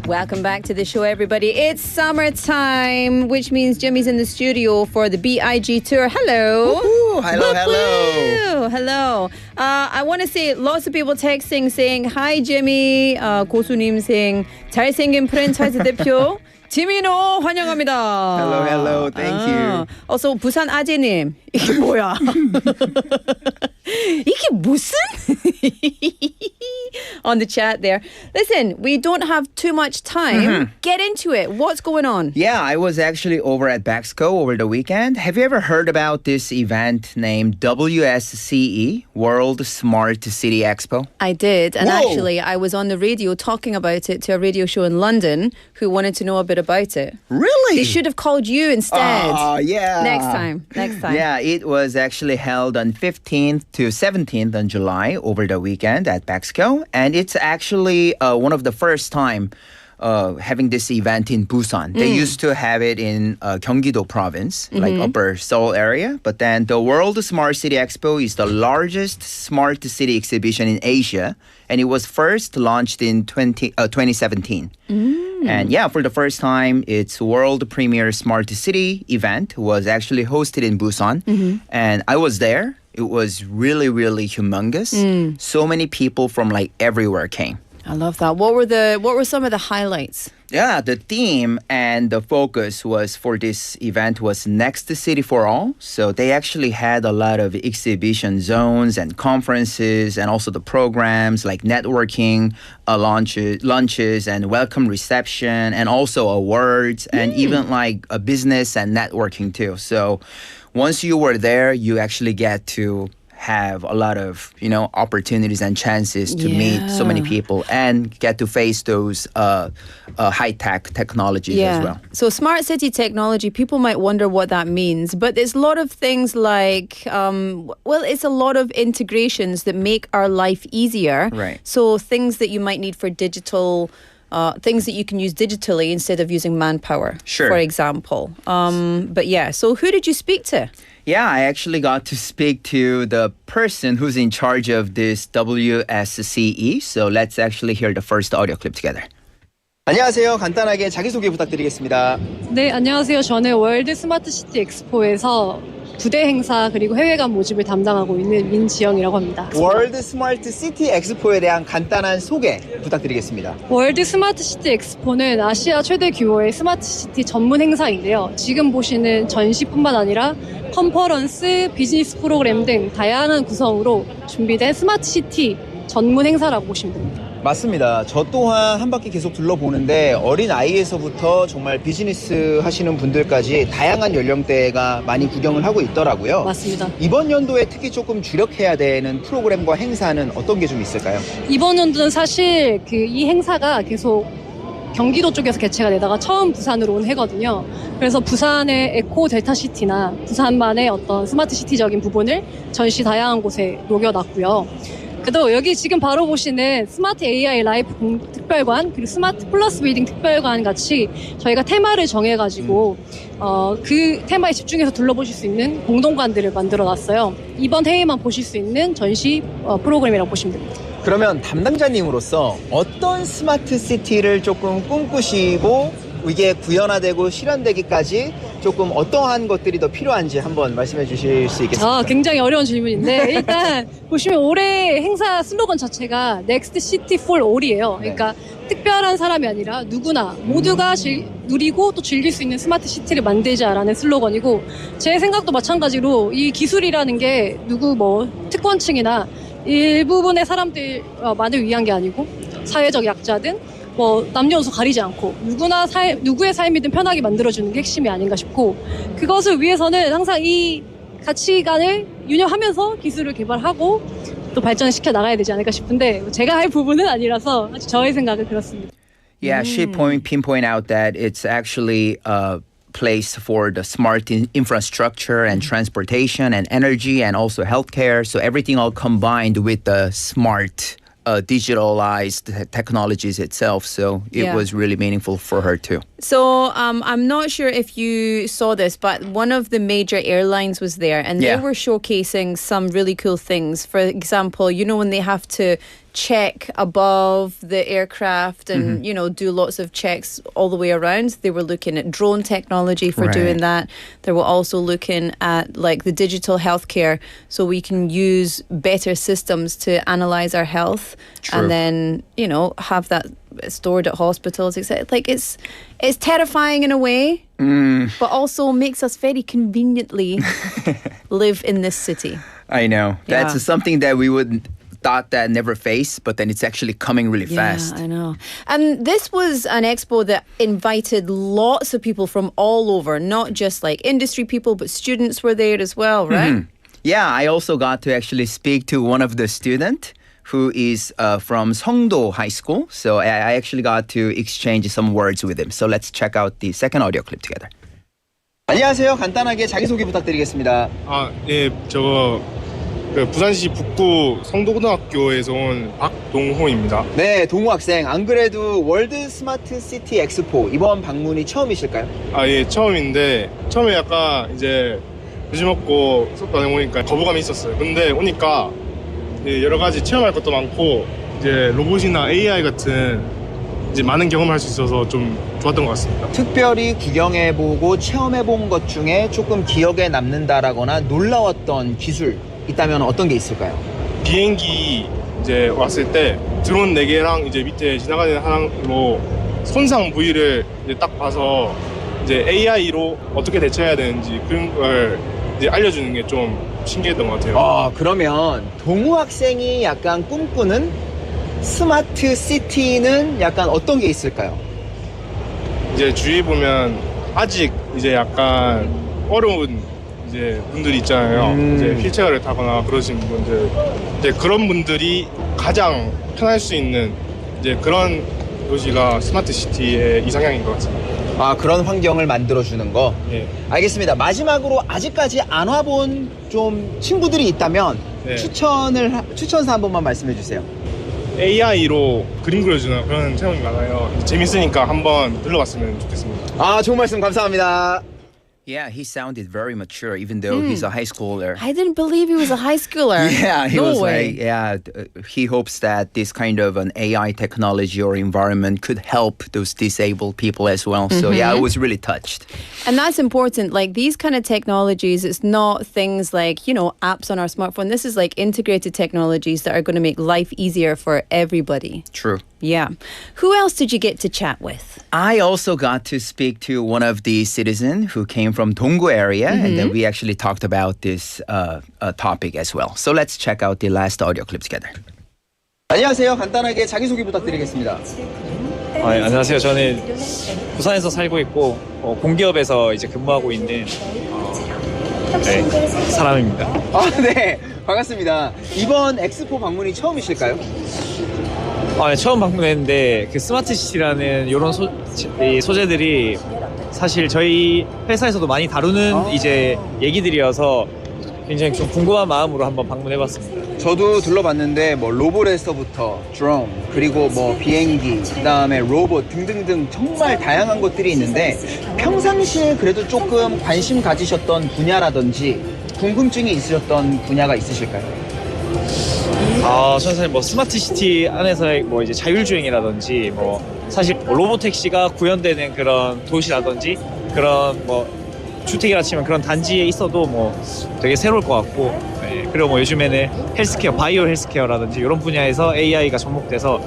Welcome back to the show, everybody. It's summertime, which means Jimmy's in the studio for the B.I.G Tour. Hello. Woo-hoo. Hello, hello. Hello. I want to say lots of people texting saying, Hi, Jimmy. 고수님 saying, 잘생긴 프랜차이즈 대표. 지민호 환영합니다. Hello, hello. Thank you. Also 부산 아재님. 이게 뭐야? 이게 무슨? On the chat there. Listen, we don't have too much time. Get into it. What's going on? Yeah, I was actually over at Expo over the weekend. Have you ever heard about this event named WSCE, World Smart City Expo? I did. And Whoa. actually, I was on the radio talking about it to a radio show in London who wanted to know a bit about it. Really? They should have called you instead. Oh, yeah. Next time. Yeah, it was actually held on 15th to 17th on July over the weekend at Expo. And it's actually one of the first time having this event in Busan. They used to have it in Gyeonggi-do province, like Upper Seoul area. But then the World Smart City Expo is the largest smart city exhibition in Asia. And it was first launched in 2017. And yeah, for the first time, its world premiere smart city event was actually hosted in Busan. And I was there. It was really, really humongous. So many people from like everywhere came. I love that. What were some of the highlights? Yeah, the theme and the focus was for this event was Next City for All. So they actually had a lot of exhibition zones and conferences and also the programs like networking, lunches and welcome reception and also awards and even like a business and networking too. So once you were there, you actually get to have a lot of, opportunities and chances to meet so many people and get to face those high-tech technologies as well. So smart city technology, people might wonder what that means, but there's a lot of things like, it's a lot of integrations that make our life easier. Right. So things that you might need for digital things that you can use digitally instead of using manpower, for example. But yeah, so who did you speak to? Yeah, I actually got to speak to the person who's in charge of this WSCE. So let's actually hear the first audio clip together. 안녕하세요. 간단하게 자기소개 부탁드리겠습니다. 네, 안녕하세요. 저는 월드 스마트시티 엑스포에서 부대 행사 그리고 해외관 모집을 담당하고 있는 민지영이라고 합니다. 월드 스마트 시티 엑스포에 대한 간단한 소개 부탁드리겠습니다. 월드 스마트 시티 엑스포는 아시아 최대 규모의 스마트 시티 전문 행사인데요. 지금 보시는 전시뿐만 아니라 컨퍼런스, 비즈니스 프로그램 등 다양한 구성으로 준비된 스마트 시티 전문 행사라고 보시면 됩니다. 맞습니다. 저 또한 한 바퀴 계속 둘러보는데 어린 아이에서부터 정말 비즈니스 하시는 분들까지 다양한 연령대가 많이 구경을 하고 있더라고요. 맞습니다. 이번 연도에 특히 조금 주력해야 되는 프로그램과 행사는 어떤 게 좀 있을까요? 이번 연도는 사실 이 행사가 계속 경기도 쪽에서 개최가 되다가 처음 부산으로 온 해거든요. 그래서 부산의 에코 델타 시티나 부산만의 어떤 스마트 시티적인 부분을 전시 다양한 곳에 녹여놨고요. 그리고 여기 지금 바로 보시는 스마트 AI 라이프 특별관 그리고 스마트 플러스 빌딩 특별관 같이 저희가 테마를 정해가지고 그 테마에 집중해서 둘러보실 수 있는 공동관들을 만들어놨어요. 이번 해에만 보실 수 있는 전시 프로그램이라고 보시면 됩니다. 그러면 담당자님으로서 어떤 스마트 시티를 조금 꿈꾸시고 이게 구현화되고 실현되기까지 조금 어떠한 것들이 더 필요한지 한번 말씀해 주실 수 있겠습니까? 굉장히 어려운 질문인데 일단 보시면 올해 행사 슬로건 자체가 Next City for All이에요. 그러니까 특별한 사람이 아니라 누구나 모두가 누리고 또 즐길 수 있는 스마트 시티를 만들자라는 슬로건이고 제 생각도 마찬가지로 이 기술이라는 게 누구 특권층이나 일부분의 사람들만을 위한 게 아니고 사회적 약자든 남녀노소 가리지 않고 누구의 삶이든 편하게 만들어주는 게 핵심이 아닌가 싶고 그것을 위해서는 항상 이 가치관을 유념하면서 기술을 개발하고 또 발전시켜 나가야 되지 않을까 싶은데 제가 할 부분은 아니라서 저의 생각은 그렇습니다. Yeah, she pinpoint out that it's actually a place for the smart infrastructure and transportation and energy and also healthcare. So everything all combined with the smart digitalized technologies itself. So it was really meaningful for her too. So I'm not sure if you saw this, but one of the major airlines was there, and they were showcasing some really cool things. For example, you know, when they have to check above the aircraft and you know, do lots of checks all the way around, they were looking at drone technology for doing that. They were also looking at like the digital healthcare, so we can use better systems to analyze our health and then, you know, have that stored at hospitals, etc. Like it's terrifying in a way, but also makes us very conveniently live in this city. I know. That's something that we would thought that never faced, but then it's actually coming really fast. Yeah, I know. And this was an expo that invited lots of people from all over, not just like industry people, but students were there as well, right? Yeah, I also got to actually speak to one of the students who is from Seongdo High School. So I actually got to exchange some words with him. So let's check out the second audio clip together. 안녕하세요. 간단하게 자기소개 부탁드리겠습니다. 예, 그 부산시 북구 성도고등학교에서 온 박동호입니다. 네, 동호 학생. 안 그래도 월드 스마트 시티 엑스포 이번 방문이 처음이실까요? 예, 처음인데 처음에 약간 이제 요즘 먹고 수업 다녀보니까 거부감이 있었어요. 근데 오니까 여러 가지 체험할 것도 많고 이제 로봇이나 AI 같은 이제 많은 경험을 할 수 있어서 좀 좋았던 것 같습니다. 특별히 구경해보고 체험해본 것 중에 조금 기억에 남는다라거나 놀라웠던 기술 있다면 어떤 게 있을까요? 비행기 이제 왔을 때 드론 4개랑 이제 밑에 지나가는 하나로 손상 부위를 이제 딱 봐서 이제 AI로 어떻게 대처해야 되는지 그런 걸 이제 알려주는 게 좀 신기했던 것 같아요. 그러면 동우 학생이 약간 꿈꾸는 스마트 시티는 약간 어떤 게 있을까요? 이제 주위에 보면 아직 이제 약간 어려운 이제 분들이 있잖아요. 이제 휠체어를 타거나 그러신 분들, 이제 그런 분들이 가장 편할 수 있는 이제 그런 도시가 스마트 시티의 이상향인 것 같습니다. 그런 환경을 만들어주는 거. 예. 알겠습니다. 마지막으로 아직까지 안 와본 좀 친구들이 있다면 추천사 한 번만 말씀해 주세요. AI로 그림 그려주는 그런 체험이 많아요. 재밌으니까 한번 들러봤으면 좋겠습니다. 좋은 말씀 감사합니다. Yeah, he sounded very mature, even though he's a high schooler. I didn't believe he was a high schooler. Yeah, he no was way. like, he hopes that this kind of an AI technology or environment could help those disabled people as well. So yeah, I was really touched. And that's important. Like these kind of technologies, it's not things like, you know, apps on our smartphone. This is like integrated technologies that are going to make life easier for everybody. True. Yeah. Who else did you get to chat with? I also got to speak to one of the citizens who came from Donggu area, and then we actually talked about this topic as well. So let's check out the last audio clip together. 안녕하세요. 간단하게 자기소개 부탁드리겠습니다. 안녕하세요. 저는 부산에서 살고 있고 공기업에서 이제 근무하고 있는 사람입니다. 네, 반갑습니다. 이번 엑스포 방문이 처음이실까요? 네, 처음 방문했는데 그 스마트시티라는 이런 소재들이 사실 저희 회사에서도 많이 다루는 이제 얘기들이어서 굉장히 좀 궁금한 마음으로 한번 방문해봤습니다. 저도 둘러봤는데 뭐 로봇에서부터 드론, 그리고 뭐 비행기, 그다음에 로봇 등등등 정말 다양한 것들이 있는데 평상시에 그래도 조금 관심 가지셨던 분야라든지 궁금증이 있으셨던 분야가 있으실까요? 저는 사실 뭐 스마트시티 안에서의 뭐 이제 자율주행이라든지 뭐 사실 로봇 택시가 구현되는 그런 도시라든지 그런 뭐 주택이라 치면 그런 단지에 있어도 뭐 되게 새로울 것 같고, 그리고 뭐 요즘에는 헬스케어, 바이오 헬스케어라든지 이런 분야에서 AI가 접목돼서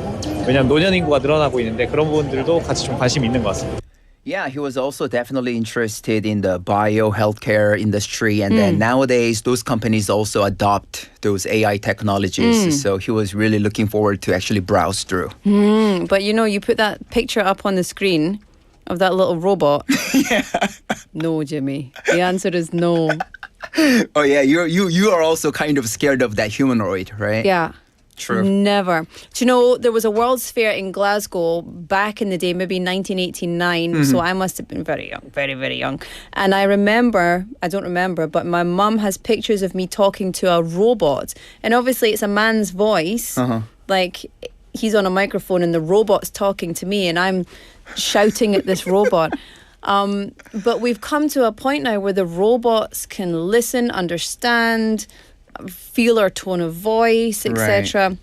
왜냐면 노년 인구가 늘어나고 있는데 그런 부분들도 같이 좀 관심이 있는 것 같습니다. Yeah, he was also definitely interested in the bio healthcare industry, and then nowadays those companies also adopt those AI technologies. So he was really looking forward to actually browse through. But you know, you put that picture up on the screen of that little robot. Yeah. No, Jimmy. The answer is no. Oh yeah, you are also kind of scared of that humanoid, right? Yeah. True. Never. Do you know, there was a World's Fair in Glasgow back in the day, maybe 1989. So I must have been very young, very, very young. And I don't remember, but my mum has pictures of me talking to a robot. And obviously it's a man's voice, like he's on a microphone and the robot's talking to me and I'm shouting at this robot. But we've come to a point now where the robots can listen, understand, feel our tone of voice, etc. Right.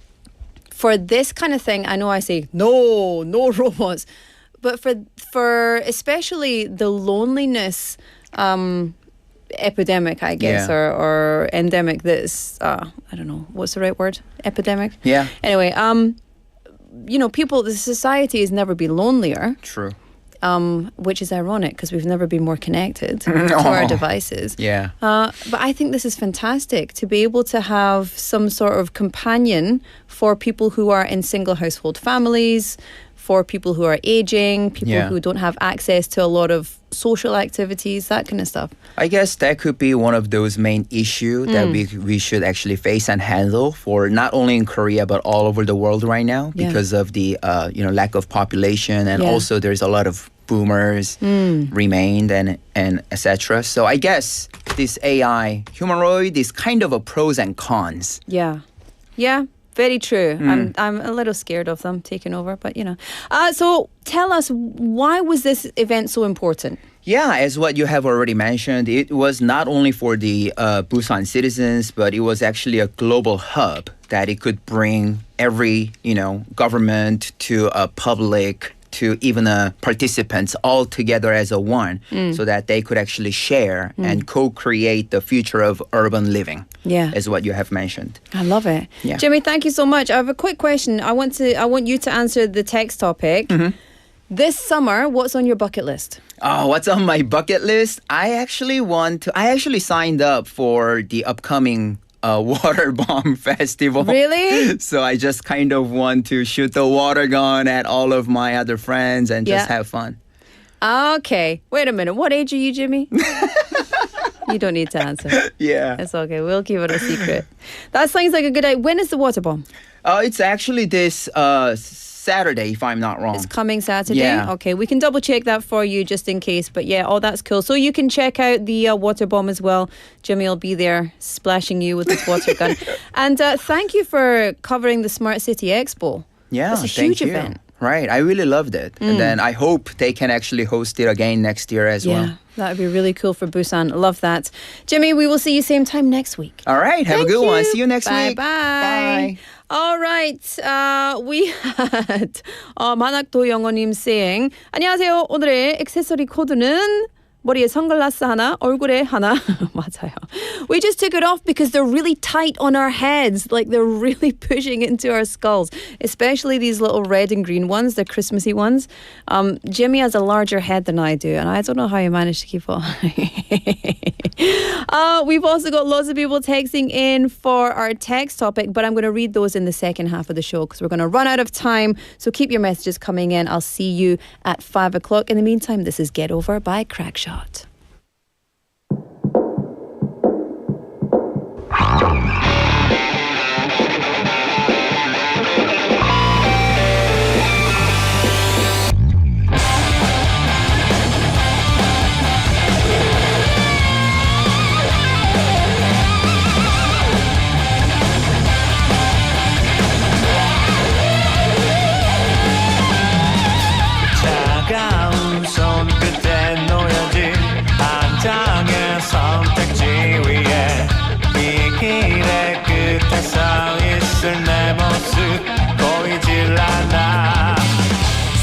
For this kind of thing, I know I say, no robots. But for especially the loneliness epidemic, I guess, or endemic that's, I don't know, what's the right word? Epidemic? Yeah. Anyway, the society has never been lonelier. True. Which is ironic because we've never been more connected to our devices. Yeah. But I think this is fantastic to be able to have some sort of companion for people who are in single household families, for people who are aging, people who don't have access to a lot of social activities, that kind of stuff. I guess that could be one of those main issues that we should actually face and handle for not only in Korea but all over the world right now because of the lack of population and also there's a lot of boomers remained and etc. So I guess this AI humanoid is kind of a pros and cons. Yeah. Very true. I'm a little scared of them taking over, but So tell us, why was this event so important? Yeah, as what you have already mentioned, it was not only for the Busan citizens, but it was actually a global hub that it could bring every, government to a public to even participants all together as a one so that they could actually share and co-create the future of urban living. Yeah. Is what you have mentioned. I love it. Yeah. Jimmy, thank you so much. I have a quick question. I want you to answer the text topic. This summer, what's on your bucket list? Oh, what's on my bucket list? I actually signed up for the upcoming water bomb festival. Really? So I just kind of want to shoot the water gun at all of my other friends and just have fun. Okay. Wait a minute. What age are you, Jimmy? You don't need to answer. Yeah. It's okay. We'll keep it a secret. That sounds like a good idea. When is the water bomb? It's actually this Saturday, if I'm not wrong. It's coming Saturday? Yeah. Okay, we can double check that for you just in case. But that's cool. So you can check out the water bomb as well. Jimmy will be there splashing you with his water gun. And thank you for covering the Smart City Expo. Yeah, it's a huge event. Right, I really loved it. And then I hope they can actually host it again next year as well. Yeah, that would be really cool for Busan. Love that. Jimmy, we will see you same time next week. All right, have a good one. See you next week. Bye. All right, we had 만학도 영어님 saying 안녕하세요. 오늘의 액세서리 코드는 머리에 선글라스 하나, 얼굴에 하나. 맞아요. We just took it off because they're really tight on our heads. Like they're really pushing into our skulls. Especially these little red and green ones, the Christmassy ones. Jimmy has a larger head than I do, and I don't know how you managed to keep on. We've also got lots of people texting in for our text topic, but I'm going to read those in the second half of the show because we're going to run out of time. So keep your messages coming in. I'll see you at 5 o'clock. In the meantime, this is Get Over by Crackshot. 차가운 손끝에 놓여진 한 장의 선택지 위에 이 길의 끝에 서 있을 내 모습 보이질 않아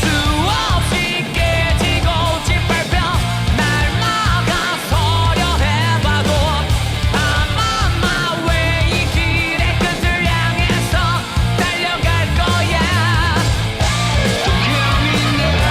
수없이 깨지고 짓밟혀 날마다 서려해봐도 아마 왜 이 길의 끝을 향해서 달려갈 거야 동경이 나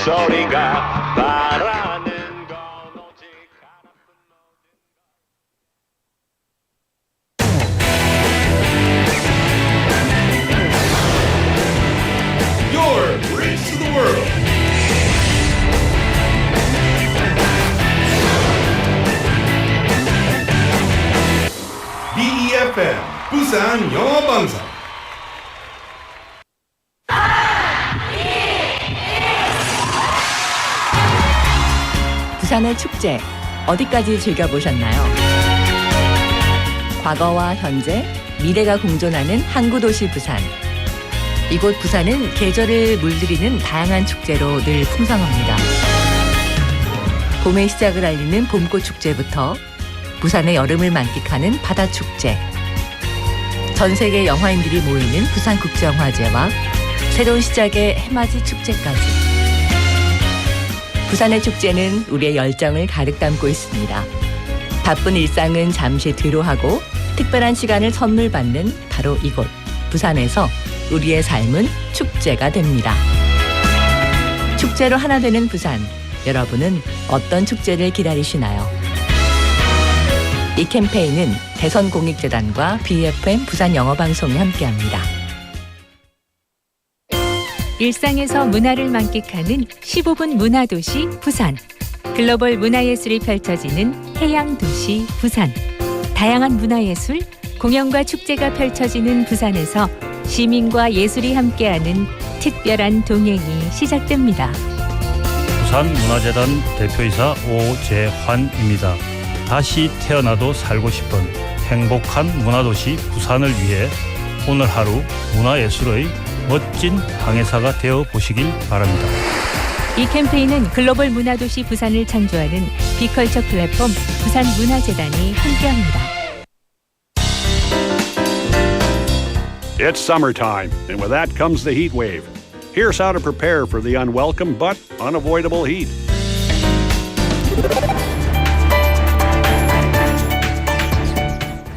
소리가 바라는 건 오직 Your Bridge to the World. B.I.G Busan 영어방송. 부산의 축제 어디까지 즐겨보셨나요? 과거와 현재, 미래가 공존하는 항구도시 부산. 이곳 부산은 계절을 물들이는 다양한 축제로 늘 풍성합니다. 봄의 시작을 알리는 봄꽃 축제부터 부산의 여름을 만끽하는 바다축제, 전 세계 영화인들이 모이는 부산국제영화제와 새로운 시작의 해맞이 축제까지. 부산의 축제는 우리의 열정을 가득 담고 있습니다. 바쁜 일상은 잠시 뒤로하고 특별한 시간을 선물 받는 바로 이곳 부산에서 우리의 삶은 축제가 됩니다. 축제로 하나 되는 부산, 여러분은 어떤 축제를 기다리시나요? 이 캠페인은 대선공익재단과 BFM 부산영어방송이 함께합니다. 일상에서 문화를 만끽하는 15분 문화도시 부산. 글로벌 문화예술이 펼쳐지는 해양도시 부산. 다양한 문화예술, 공연과 축제가 펼쳐지는 부산에서 시민과 예술이 함께하는 특별한 동행이 시작됩니다. 부산문화재단 대표이사 오재환입니다. 다시 태어나도 살고 싶은 행복한 문화도시 부산을 위해 오늘 하루 문화예술의 멋진 항해사가 되어 보시길 바랍니다. 이 캠페인은 글로벌 문화도시 부산을 창조하는 비컬처 플랫폼 부산문화재단이 함께합니다. It's summertime, and with that comes the heat wave. Here's how to prepare for the unwelcome but unavoidable heat.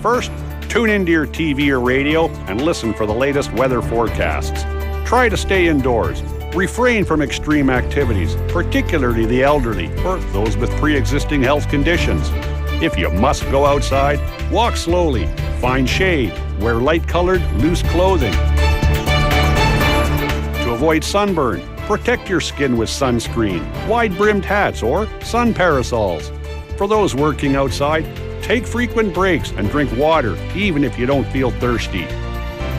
First, tune into your TV or radio and listen for the latest weather forecasts. Try to stay indoors. Refrain from extreme activities, particularly the elderly or those with pre-existing health conditions. If you must go outside, walk slowly, find shade, wear light-colored, loose clothing. To avoid sunburn, protect your skin with sunscreen, wide-brimmed hats, or sun parasols. For those working outside, take frequent breaks and drink water, even if you don't feel thirsty.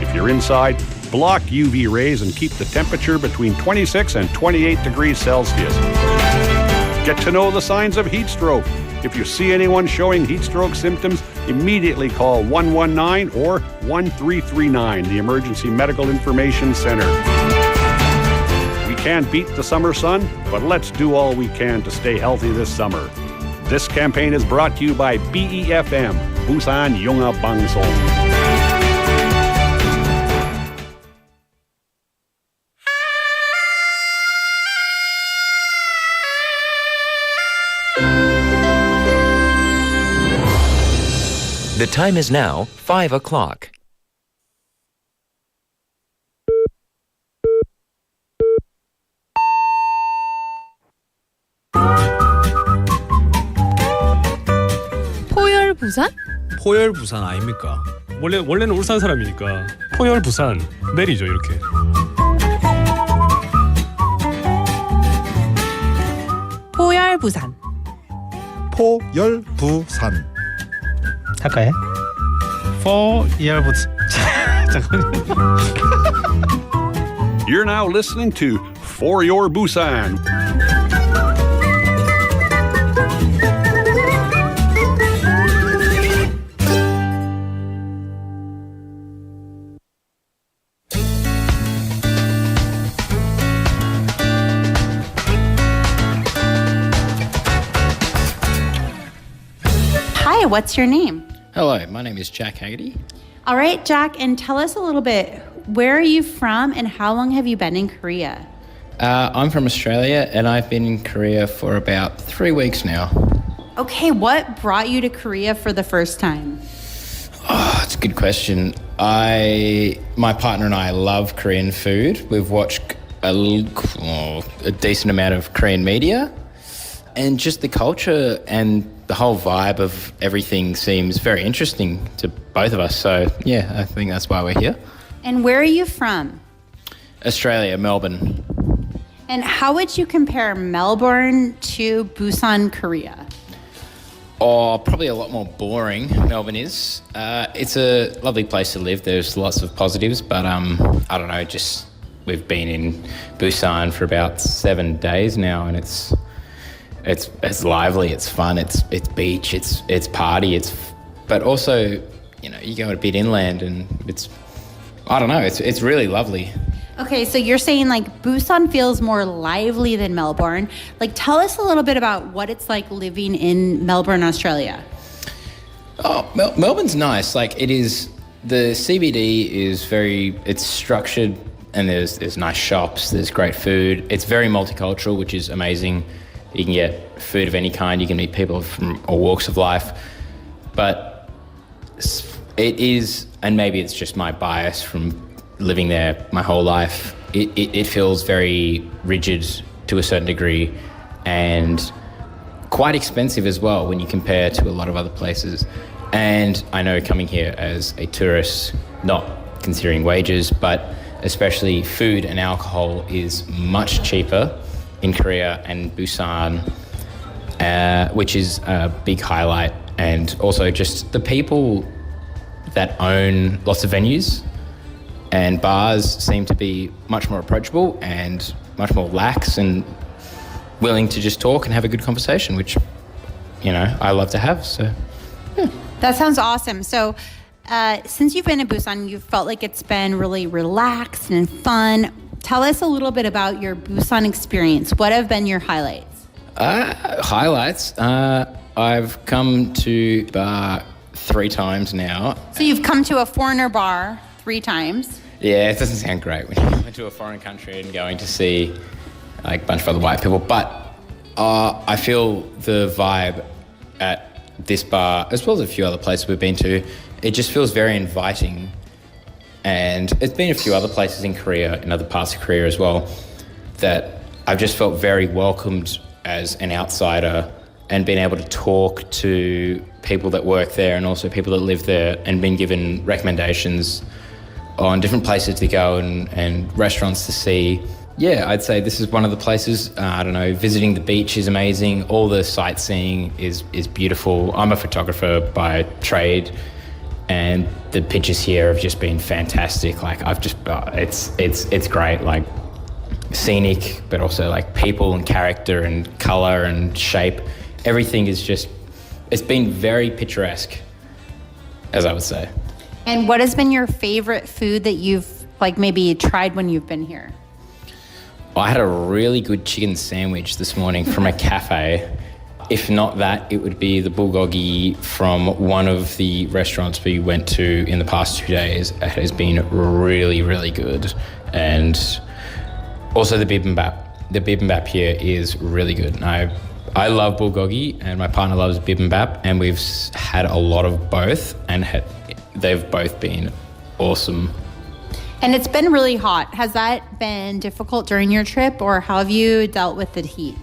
If you're inside, block UV rays and keep the temperature between 26 and 28 degrees Celsius. Get to know the signs of heat stroke. If you see anyone showing heat stroke symptoms, immediately call 119 or 1339, the Emergency Medical Information Center. We can't beat the summer sun, but let's do all we can to stay healthy this summer. This campaign is brought to you by BEFM, Busan 영어방송. The time is now 5 o'clock. 포열부산? 포열부산 아닙니까? 원래는 울산 사람이니까 포열부산 내리죠 이렇게. 포열부산. 포열부산. 할까요? 포열부산. 잠깐만요. You're now listening to For Your Busan. Hi, what's your name? Hello, my name is Jack Haggerty. All right, Jack, and tell us a little bit, where are you from and how long have you been in Korea? I'm from Australia and I've been in Korea for about 3 weeks now. Okay, what brought you to Korea for the first time? Oh, it's a good question. My partner and I love Korean food. We've watched a decent amount of Korean media, and just the culture and the whole vibe of everything seems very interesting to both of us. So yeah, I think that's why we're here. And where are you from? Australia, Melbourne. And how would you compare Melbourne to Busan, Korea? Oh, probably a lot more boring, Melbourne is. It's a lovely place to live. There's lots of positives, but I don't know, just we've been in Busan for about 7 days now, and it's lively, it's fun, it's beach, it's party, but also, you know, you go a bit inland and it's really lovely. Okay, so you're saying like Busan feels more lively than Melbourne. Like, tell us a little bit about what it's like living in Melbourne, Australia. Oh, Melbourne's nice. Like, it is, the CBD is it's structured, and there's nice shops, there's great food. It's very multicultural, which is amazing. You can get food of any kind, you can meet people from all walks of life. But it is, and maybe it's just my bias from living there my whole life, it feels very rigid to a certain degree, and quite expensive as well when you compare to a lot of other places. And I know, coming here as a tourist, not considering wages, but especially food and alcohol is much cheaper in Korea and Busan, which is a big highlight. And also just the people that own lots of venues and bars seem to be much more approachable and much more lax and willing to just talk and have a good conversation, which, you know, I love to have. So, yeah. That sounds awesome. So, since you've been in Busan, you've felt like it's been really relaxed and fun. Tell us a little bit about your Busan experience. What have been your highlights? Highlights? I've come to bar 3 times now. So you've come to a foreigner bar 3 times. Yeah, it doesn't sound great when you went to a foreign country and going to see like a bunch of other white people. But I feel the vibe at this bar, as well as a few other places we've been to, it just feels very inviting. And it's been a few other places in Korea, in other parts of Korea as well, that I've just felt very welcomed as an outsider, and been able to talk to people that work there and also people that live there, and been given recommendations on different places to go and restaurants to see. Yeah, I'd say this is one of the places. I don't know, visiting the beach is amazing. All the sightseeing is beautiful. I'm a photographer by trade, and the pictures here have just been fantastic. Like, I've just, it's great. Like, scenic, but also like people and character and color and shape. Everything is just, it's been very picturesque, as I would say. And what has been your favorite food that you've like maybe tried when you've been here? I had a really good chicken sandwich this morning from a cafe. If not that, it would be the bulgogi from one of the restaurants we went to in the past 2 days. It has been really, really good. And also the bibimbap. The bibimbap here is really good. I love bulgogi, and my partner loves bibimbap, and we've had a lot of both, and they've both been awesome. And it's been really hot. Has that been difficult during your trip, or how have you dealt with the heat?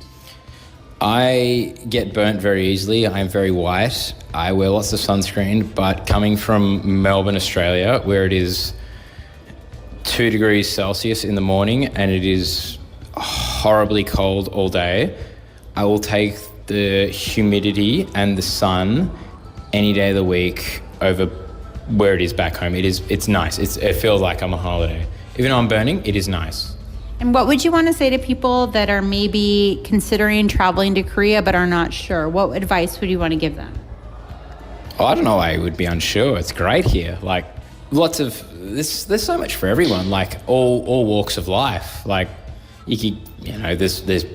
I get burnt very easily. I'm very white. I wear lots of sunscreen, but coming from Melbourne, Australia, where it is 2 degrees Celsius in the morning and it is horribly cold all day, I will take the humidity and the sun any day of the week over where it is back home. It's nice. It feels like I'm on holiday. Even though I'm burning, it is nice. And what would you want to say to people that are maybe considering traveling to Korea but are not sure? What advice would you want to give them? Oh, I don't know. I would be unsure. It's great here. Like, there's so much for everyone. Like, all walks of life. Like, there's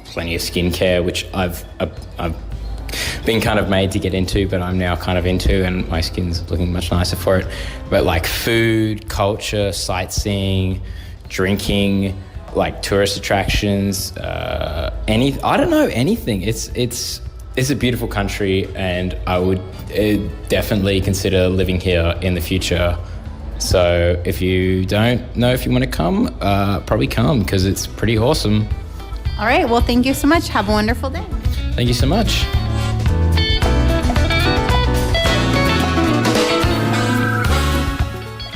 plenty of skincare, which I've been kind of made to get into, but I'm now kind of into, and my skin's looking much nicer for it. But like food, culture, sightseeing, drinking, like tourist attractions, anything. It's a beautiful country, and I would definitely consider living here in the future. So if you don't know if you want to come, probably come because it's pretty awesome. All right. Well, thank you so much. Have a wonderful day. Thank you so much.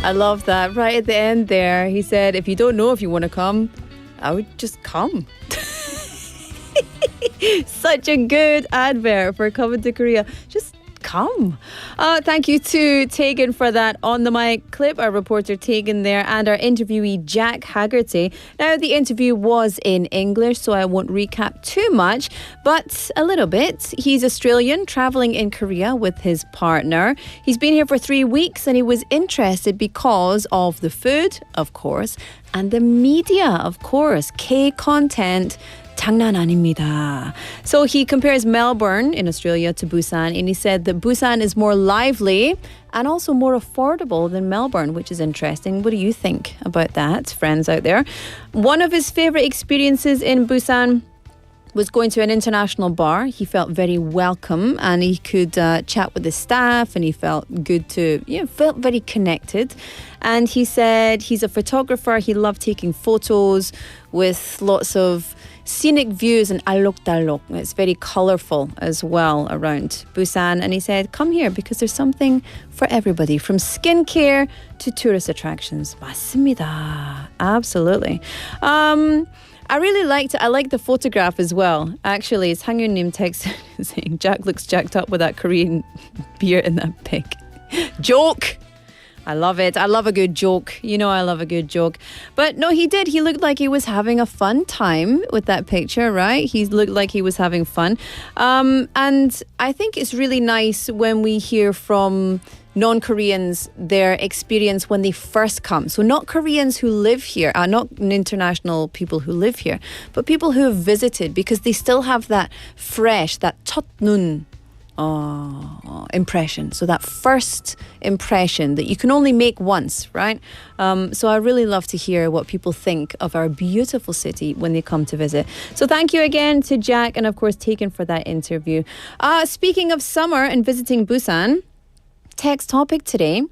I love that. Right at the end there, he said, if you don't know if you want to come, I would just come. Such a good advert for coming to Korea. Just come. Thank you to Tegan for that on the mic clip, our reporter Tegan there, and our interviewee Jack Haggerty. Now, the interview was in English, so I won't recap too much, but a little bit. He's Australian, traveling in Korea with his partner. He's been here for 3 weeks, and he was interested because of the food, of course, and the media, of course. K-content. 장난 아닙니다. So he compares Melbourne in Australia to Busan, and he said that Busan is more lively and also more affordable than Melbourne, which is interesting. What do you think about that, friends out there? One of his favorite experiences in Busan was going to an international bar. He felt very welcome and he could chat with the staff, and he felt good to, felt very connected. And he said he's a photographer. He loved taking photos with lots of scenic views and alokdalok. It's very colorful as well around Busan. And he said, come here because there's something for everybody, from skincare to tourist attractions. 맞습니다. Absolutely. I really liked it. I like the photograph as well. Actually, Sangyun-nim texted saying, Jack looks jacked up with that Korean beer in that pic. Joke! I love it. I love a good joke. You know I love a good joke. But no, he did. He looked like he was having a fun time with that picture, right? He looked like he was having fun. And I think it's really nice when we hear from non-Koreans their experience when they first come. So not Koreans who live here, not international people who live here, but people who have visited, because they still have that fresh, that 첫눈 impression. So that first impression that you can only make once, right? So I really love to hear what people think of our beautiful city when they come to visit. So thank you again to Jack and of course Tegan for that interview. Speaking of summer and visiting Busan, text topic today.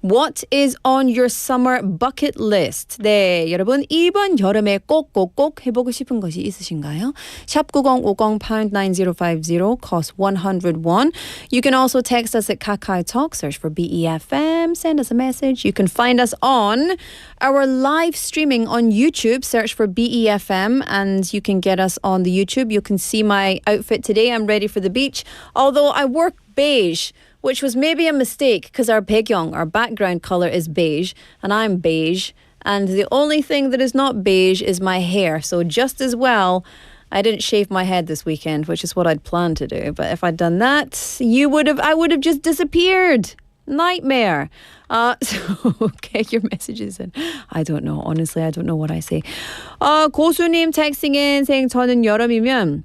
What is on your summer bucket list? 네, 여러분 이번 여름에 꼭 해보고 싶은 것이 있으신가요? 샵 9050 pound 9050 cost 101. You can also text us at KakaoTalk, search for BEFM, send us a message. You can find us on our live streaming on YouTube, search for BEFM, and you can get us on the YouTube. You can see my outfit today. I'm ready for the beach. Although I wore beige, which was maybe a mistake because our 배경, our background color is beige, and I'm beige. And the only thing that is not beige is my hair. So just as well, I didn't shave my head this weekend, which is what I'd planned to do. But if I'd done that, I would have just disappeared. Nightmare. So get your messages in. I don't know. Honestly, I don't know what I say. 고수님 texting in saying 저는 여름이면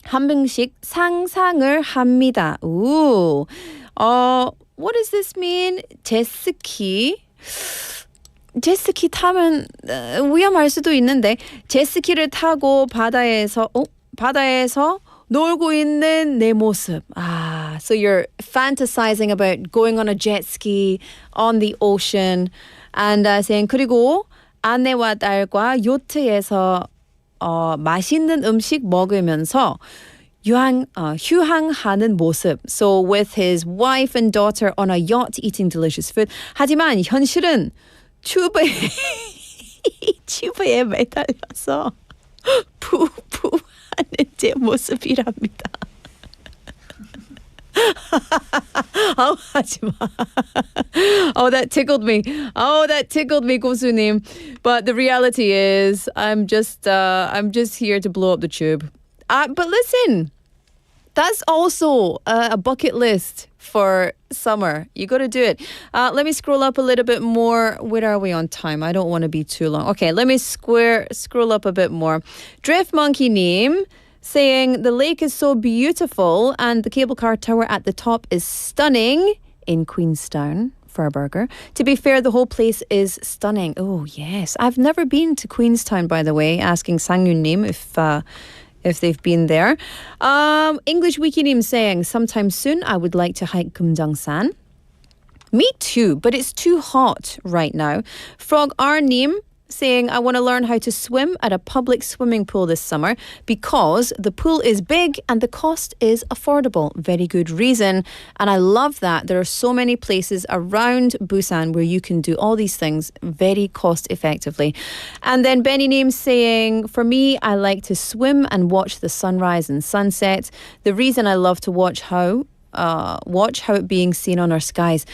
한 병씩 상상을 합니다. Ooh. What does this mean? 제스키 타면 위험할 수도 있는데 제스키를 타고 바다에서 놀고 있는 내 모습. So you're fantasizing about going on a jet ski on the ocean and saying 그리고 아내와 딸과 요트에서 맛있는 음식 먹으면서 휴양하는 모습. So with his wife and daughter on a yacht eating delicious food. 하지만 현실은 튜브에 매달려서 푸푸하는 제 모습이랍니다. 하지 마. That tickled me. That tickled me, 고수님. But the reality is, I'm just here to blow up the tube. But listen, that's also a bucket list for summer. You got to do it. Let me scroll up a little bit more. Where are we on time? I don't want to be too long. Okay, let me scroll up a bit more. Drift Monkey Neem saying the lake is so beautiful and the cable car tower at the top is stunning in Queenstown for a burger. To be fair, the whole place is stunning. Oh, yes. I've never been to Queenstown, by the way, asking Sangyun Nim if they've been there. English Wiki Nim saying, sometime soon I would like to hike Kumjangsan. Me too, but it's too hot right now. Frog Arnim saying, I want to learn how to swim at a public swimming pool this summer because the pool is big and the cost is affordable. Very good reason. And I love that. There are so many places around Busan where you can do all these things very cost effectively. And then Benny Name saying, for me, I like to swim and watch the sunrise and sunset. The reason I love to watch how it being seen on our skies.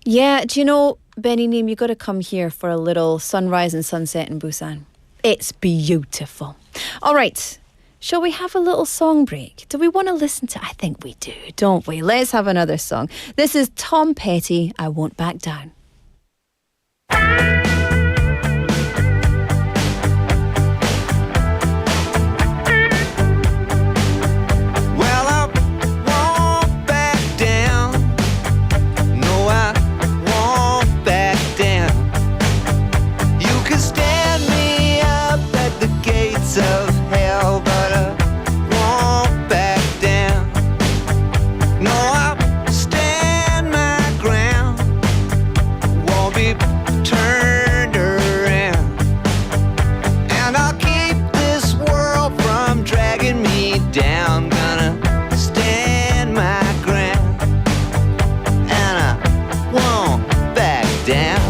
Yeah, do you know, Benny Neem, you got to come here for a little sunrise and sunset in Busan. It's beautiful. All right, shall we have a little song break? Do we want to listen to? I think we do, don't we? Let's have another song. This is Tom Petty, I Won't Back Down. Of hell, but I won't back down. No, I'll stand my ground. Won't be turned around. And I'll keep this world from dragging me down. Gonna stand my ground. And I won't back down.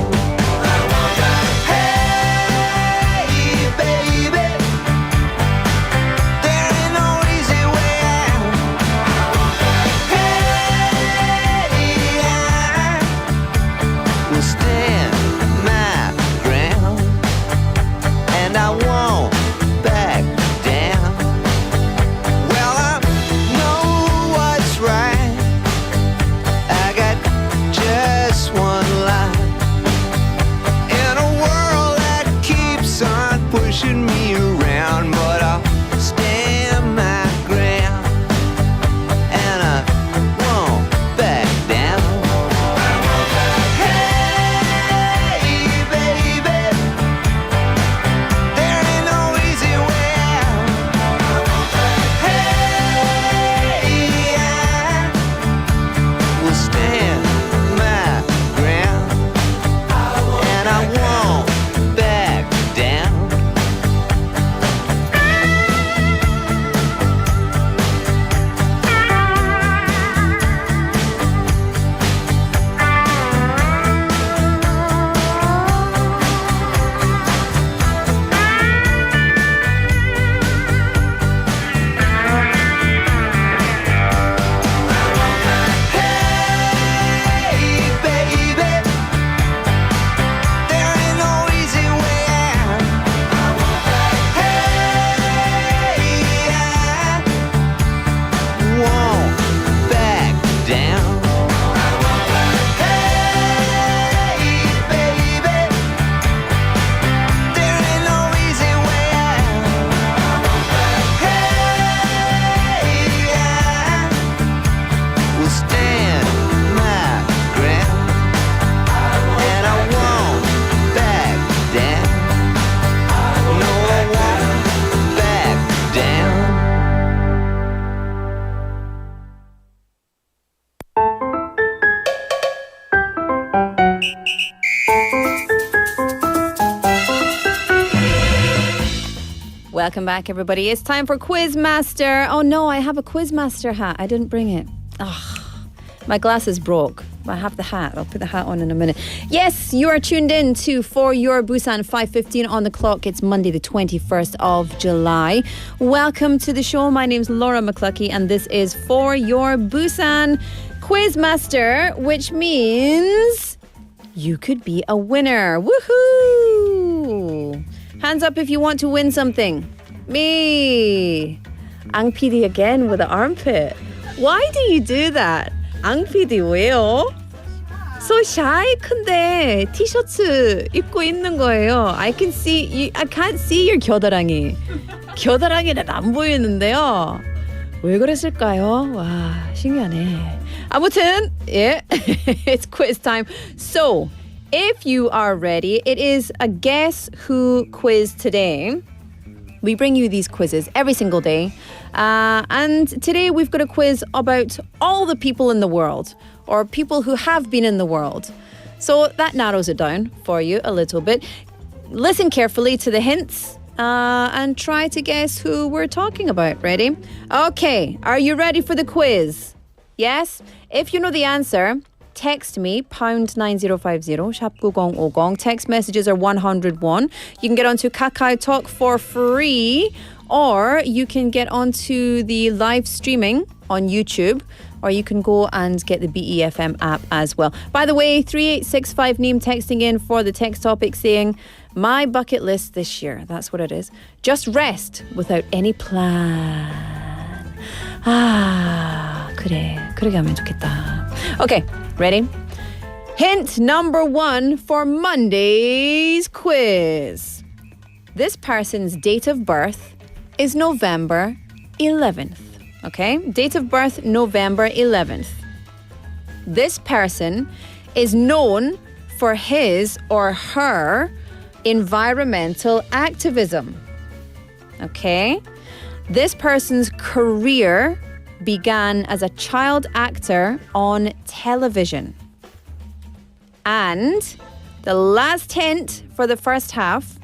Pushing me around, but I'll stand my ground, and I won't back down. Hey, baby, there ain't no easy way out. Hey, I will stand my ground, and I won't back down. Welcome back, everybody. It's time for Quizmaster. Oh no, I have a Quizmaster hat. I didn't bring it. My glasses broke. I have the hat. I'll put the hat on in a minute. Yes, you are tuned in to For Your Busan, 5:15 on the clock. It's Monday, the 21st of July. Welcome to the show. My name's Laura McCluckey, and this is For Your Busan Quizmaster, which means you could be a winner. Woohoo! Hands up if you want to win something. Me. Ang PD again with the armpit. Why do you do that? 앙 PD 왜요? So shy. 근데 티셔츠 입고 있는 거예요. I can't see your 겨드랑이. 겨드랑이는 안 보이는데요. 왜 그랬을까요? 와, 신기하네. 아무튼, yeah, it's quiz time. So, if you are ready, it is a Guess Who quiz today. We bring you these quizzes every single day. And today we've got a quiz about all the people in the world. or people who have been in the world. So that narrows it down for you a little bit. Listen carefully to the hints and try to guess who we're talking about. Ready? Okay, are you ready for the quiz? Yes? If you know the answer, text me #9050 샵 9050. Text messages are 101. You can get onto Kakao Talk for free, or you can get onto the live streaming on YouTube, or you can go and get the BEFM app as well. By the way, 3865 Neem texting in for the text topic saying, my bucket list this year, that's what it is. Just rest without any plan. 그래. 그러게 하면 좋겠다. Okay, ready? Hint number 1 for Monday's quiz. This person's date of birth is November 11th. Okay? Date of birth, November 11th. This person is known for his or her environmental activism. Okay? This person's career began as a child actor on television. And the last hint for the first half,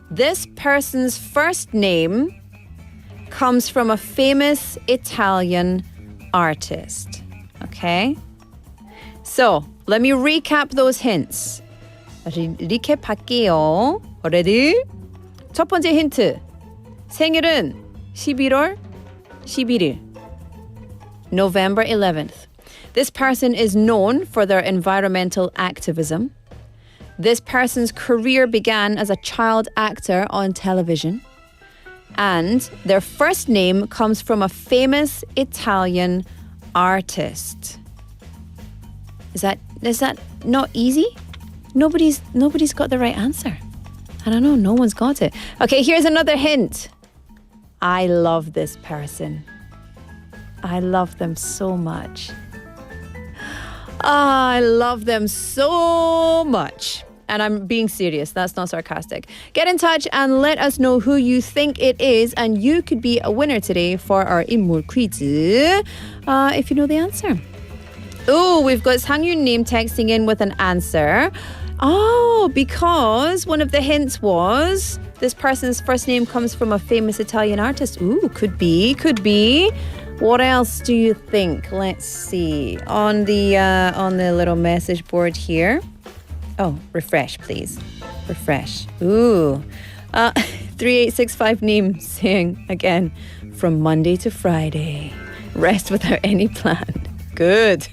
this person's first name comes from a famous Italian artist. Okay? So, let me recap those hints. 리캡할게요. Ready? 첫 번째 힌트. 생일은 11월 11일. November 11th. This person is known for their environmental activism. This person's career began as a child actor on television. And their first name comes from a famous Italian artist. Is that not easy? Nobody's got the right answer. I don't know, no one's got it. Okay, here's another hint. I love this person. I love them so much. I love them so much. And I'm being serious. That's not sarcastic. Get in touch and let us know who you think it is. And you could be a winner today for our 인물 quiz. If you know the answer. Oh, we've got Sang-Yun Nim texting in with an answer. Oh, because one of the hints was this person's first name comes from a famous Italian artist. Ooh, could be. What else do you think? Let's see. On the little message board here. Oh, refresh, please. Refresh. Ooh. 3865 Neem saying again, from Monday to Friday. Rest without any plan. Good.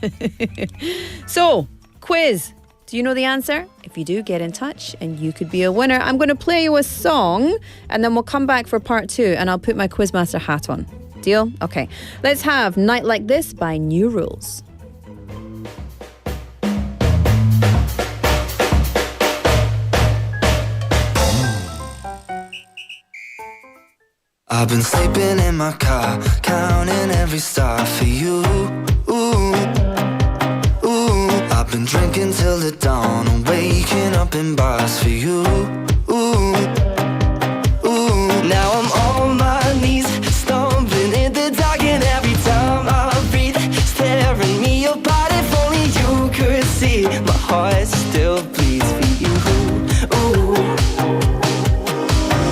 So, quiz. Do you know the answer? If you do, get in touch and you could be a winner. I'm going to play you a song and then we'll come back for part 2 and I'll put my Quizmaster hat on. Deal? Okay. Let's have Night Like This by New Rules. I've been sleeping in my car, counting every star for you. I've been drinking till the dawn and waking up in bars for you. Now I'm on my knees, stumbling in the dark, and every time I breathe, staring me apart. If only you could see, my heart still bleeds for you.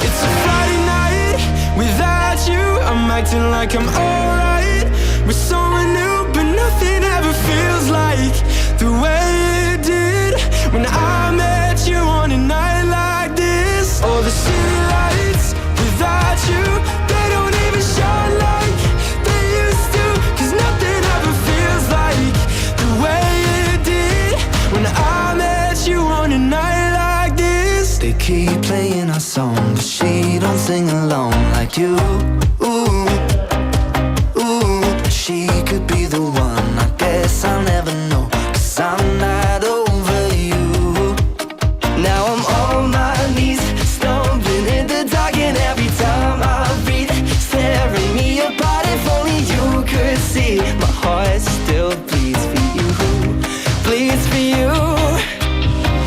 It's a Friday night without you. I'm acting like I'm alright with someone new, but nothing ever feels like the way it did when I met you on a night like this. All the city lights without you, they don't even shine like they used to. 'Cause nothing ever feels like the way it did when I met you on a night like this. They keep playing our song, but she don't sing along like you. She could be the one, I guess I'll never know. I'm not over you. Now I'm on my knees, stumbling in the dark, and every time I breathe, staring me apart. If only you could see, my heart still bleeds for you. Bleeds for you.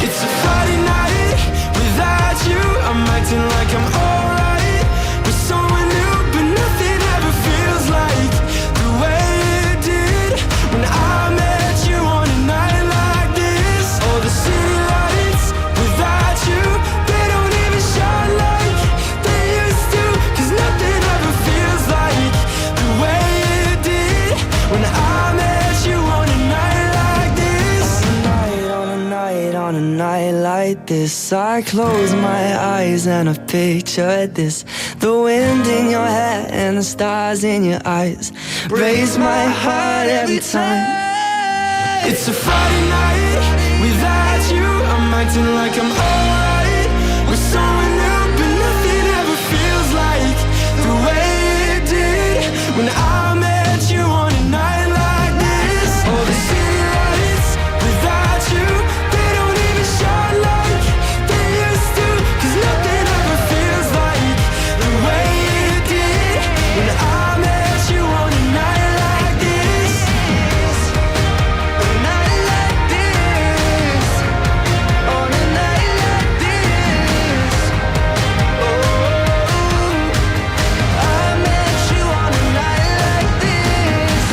It's a Friday night without you. I'm acting like I'm alright with someone new, but nothing ever feels like the way it did when I met you. like this. I close my eyes and I picture this. The wind in your hair and the stars in your eyes breaks my heart every time. It's a Friday night without you. I'm acting like I'm alright with someone new, but nothing ever feels like the way it did when I met you on a night like this. All the city lights without you, they don't even shine like they used to, 'cause nothing ever feels like the way it did when I met you on a night like this. A night like this. On a night like this. Oh, I met you on a night like this.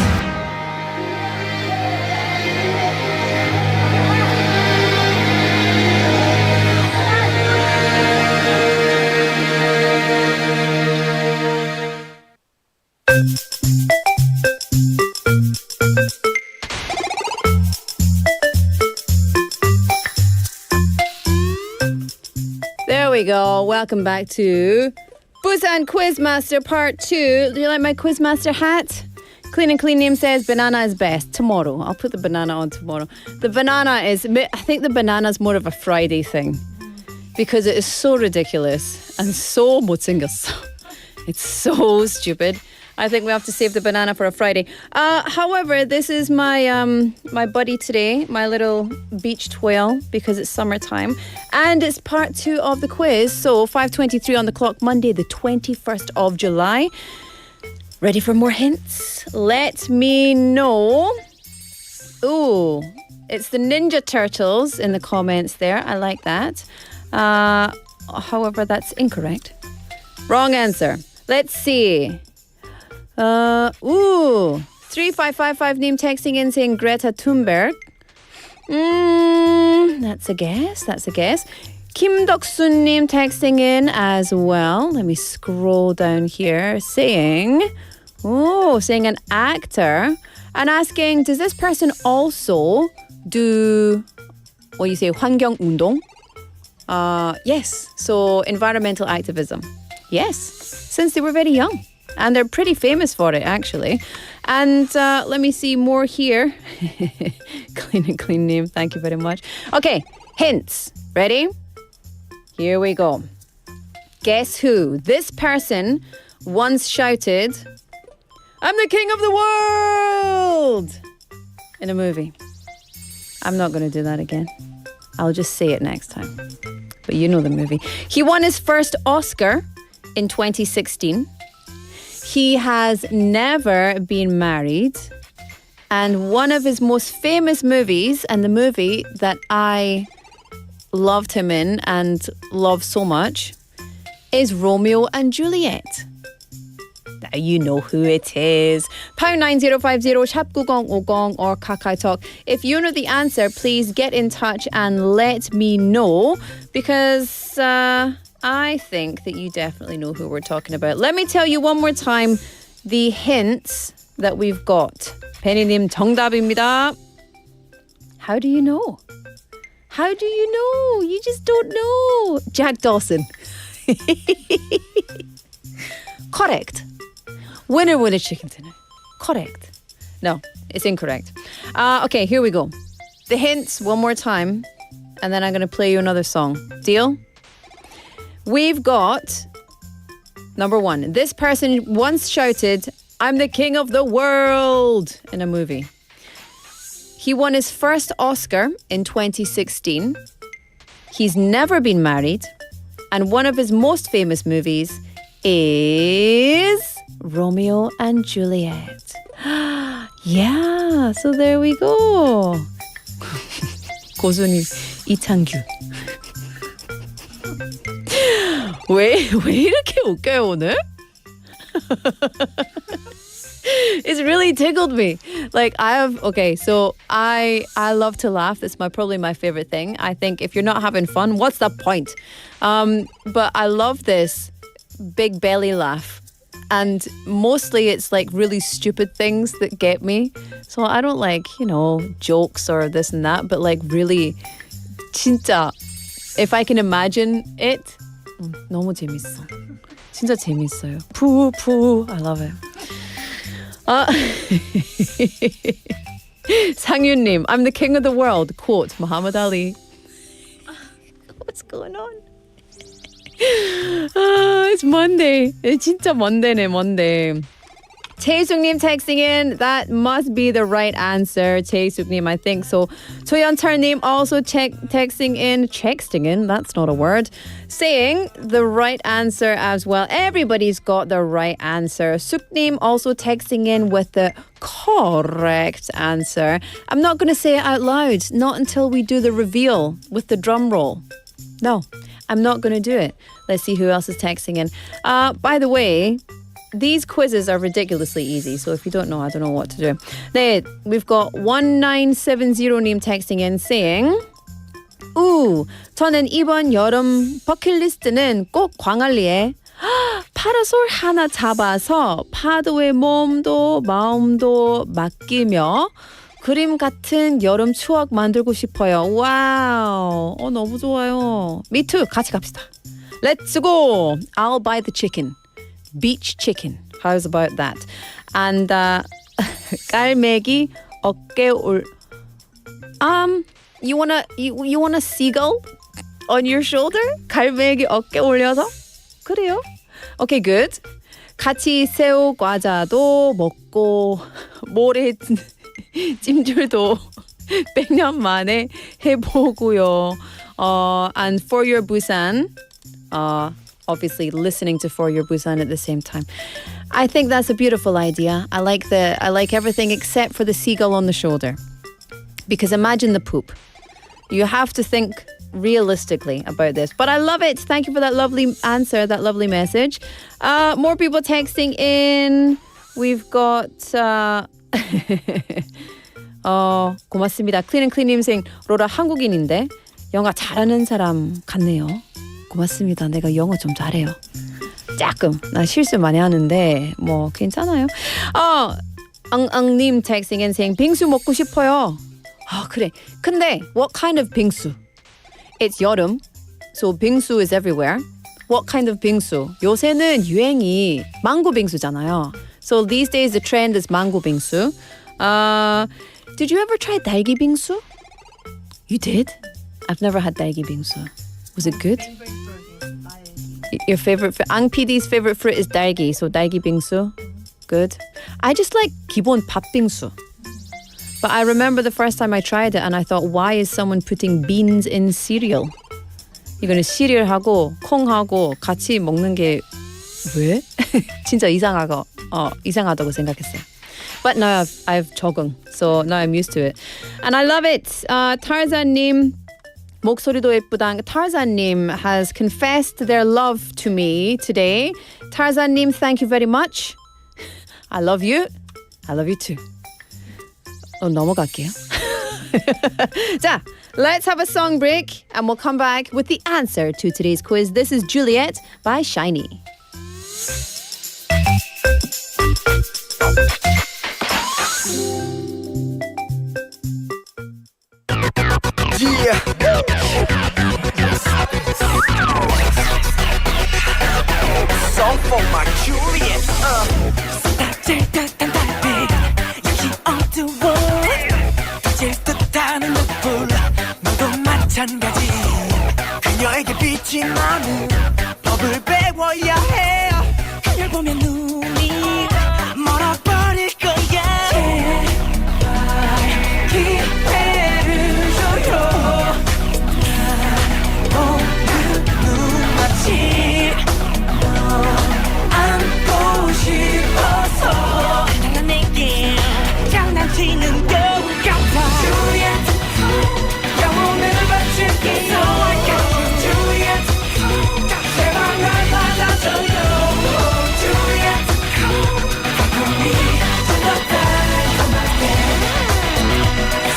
There we go. Welcome back to Busan Quizmaster Part 2. Do you like my Quizmaster hat? Clean and Clean Name says banana is best. Tomorrow. I'll put the banana on tomorrow. The banana is, I think the banana's more of a Friday thing because it is so ridiculous and so 못생겼어. It's so stupid. I think we have to save the banana for a Friday. However, this is my my buddy today, my little beached whale, because it's summertime. And it's part 2 of the quiz. So 5:23 on the clock, Monday, the 21st of July. Ready for more hints? Let me know. Ooh, it's the Ninja Turtles in the comments there. I like that. However, that's incorrect. Wrong answer. Let's see. 3555 name texting in saying Greta Thunberg. That's a guess. Kim Deok-sun name texting in as well. Let me scroll down here saying an actor and asking, does this person also do what you say 환경운동? Yes. So environmental activism. Yes. Since they were very young. And they're pretty famous for it, actually. And let me see more here. Clean name. Thank you very much. Okay, hints. Ready? Here we go. Guess who? This person once shouted, "I'm the king of the world!" in a movie. I'm not going to do that again. I'll just say it next time. But you know the movie. He won his first Oscar in 2016. He has never been married. And one of his most famous movies, and the movie that I loved him in and love so much, is Romeo and Juliet. Now you know who it is. Pound 9050 샵 9050 or KakaoTalk. If you know the answer, please get in touch and let me know, because I think that you definitely know who we're talking about. Let me tell you one more time the hints that we've got. Penny님 정답입니다. How do you know? How do you know? You just don't know. Jack Dawson. Correct. Winner, chicken dinner. Correct. No, it's incorrect. Okay, here we go. The hints one more time, and then I'm going to play you another song. Deal? We've got number 1. This person once shouted, "I'm the king of the world," in a movie. He won his first Oscar in 2016. He's never been married. And one of his most famous movies is Romeo and Juliet. Yeah, so there we go. 고수님, 이창규. 왜 이렇게 웃겨요, 오늘? It's really tickled me. Like I love to laugh. That's probably my favorite thing. I think if you're not having fun, what's the point? But I love this big belly laugh. And mostly it's like really stupid things that get me. So I don't like, jokes or this and that, but like really 진짜 If I can imagine it, 너무 재밌어. 진짜 재밌어요. 푸. I love it. 상윤님, I'm the king of the world. Quote, Muhammad Ali. What's going on? It's Monday. 진짜 Monday네, Monday. 최숙님 texting in, that must be the right answer. 최숙님, I think so. 조연철님 also texting in, that's not a word, saying the right answer as well. Everybody's got the right answer. 숙님 also texting in with the correct answer. I'm not going to say it out loud, not until we do the reveal with the drum roll. No, I'm not going to do it. Let's see who else is texting in. By the way, these quizzes are ridiculously easy, so if you don't know, I don't know what to do. 네, we've got 1970님 texting in saying, 저는 이번 여름 버킷리스트는 꼭 광안리에 파라솔 하나 잡아서 파도에 몸도 마음도 맡기며 그림 같은 여름 추억 만들고 싶어요. 와우, 너무 좋아요. Me too. 같이 갑시다. Let's go. I'll buy the chicken. Beach chicken. How's about that? And 깔매기 어깨 올. You want a seagull on your shoulder? 갈매기 어깨 올려서? 그래요? Okay, good. 같이 새우 과자도 먹고 모래 찜질도 100년 만에 해보고요. And for your Busan, obviously listening to For Your Busan at the same time. I think that's a beautiful idea. I like everything except for the seagull on the shoulder. Because imagine the poop. You have to think realistically about this. But I love it. Thank you for that lovely answer, that lovely message. More people texting in. We've got 고맙습니다. 클린앤클린님 saying 로라 한국인인데 영어 잘하는 사람 같네요. 고맙습니다. 내가 영어 좀 잘해요. 조금. 나 실수 많이 하는데 뭐 괜찮아요. 앙앙님 texting and saying 빙수 먹고 싶어요. 그래. 근데 what kind of 빙수? It's 여름. So 빙수 is everywhere. What kind of 빙수? 요새는 유행이 망고 빙수잖아요. So these days the trend is mango 빙수. Did you ever try 딸기 빙수? You did? I've never had 딸기 빙수. Was it good? Your favorite Ang PD's favorite fruit is 딸기, so 딸기 빙수. Good. I just like 기본 밥 빙수. But I remember the first time I tried it and I thought, why is someone putting beans in cereal? 이거는 시리얼하고 콩하고 같이 먹는 게 왜? 진짜 이상하다고 생각했어요. But now I've 적응, so now I'm used to it. And I love it. Tarzan님 목소리도 예쁘다. Tarzan님 has confessed their love to me today. Tarzan님, thank you very much. I love you. I love you too. 넘어갈게요. 자, let's have a song break and we'll come back with the answer to today's quiz. This is Juliet by Shiny. Yeah. Song for my Juliet. 닥칠 듯한 달빛 역시 어두워 닥칠 듯하는 눈불 너도 마찬가지 그녀에게 빛이 나는 법을 배워야 해 그녀를 보면 눈이 멀어버릴 거야 제발 기회를 줘요 오늘 눈맞이 안고 싶어서 난 내게 장난치는 것 같아 Juliet 영혼을 바칠게 So I got you Juliet 제발 날 받아줘요 Juliet 가끔이 전화가 담아게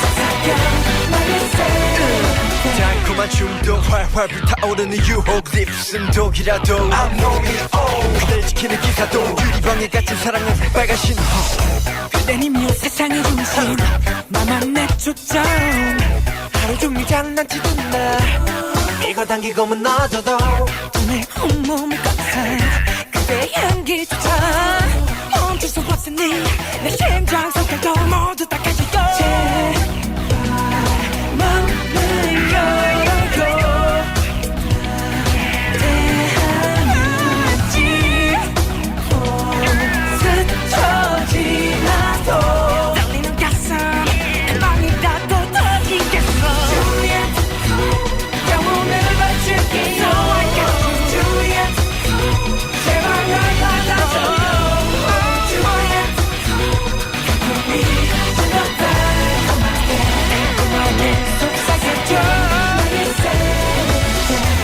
속삭여 말했어 달콤한 춤도 활활 불타오르는 유혹 립승독이라도 I'm lonely oh 그댈 지키는 기사도 유리방에 갇힌 사랑은 빨간 신호 그댄 이미 세상의 중심 나만 내 초점 하루 종일 장난치던 나 밀고 당기고 무너져도 내 온몸을 꽉찬 그대의 향기조차 멈출 수 없으니 내 심장 속에도 모두 다 깨지고 맘을 열고 떨리는 가슴 망이라도 터지겠어 Juliet 영혼을 바칠게 So I got you Juliet 제발 날 받아줘 Juliet 꿈이 지났다 고맙게 속삭여줘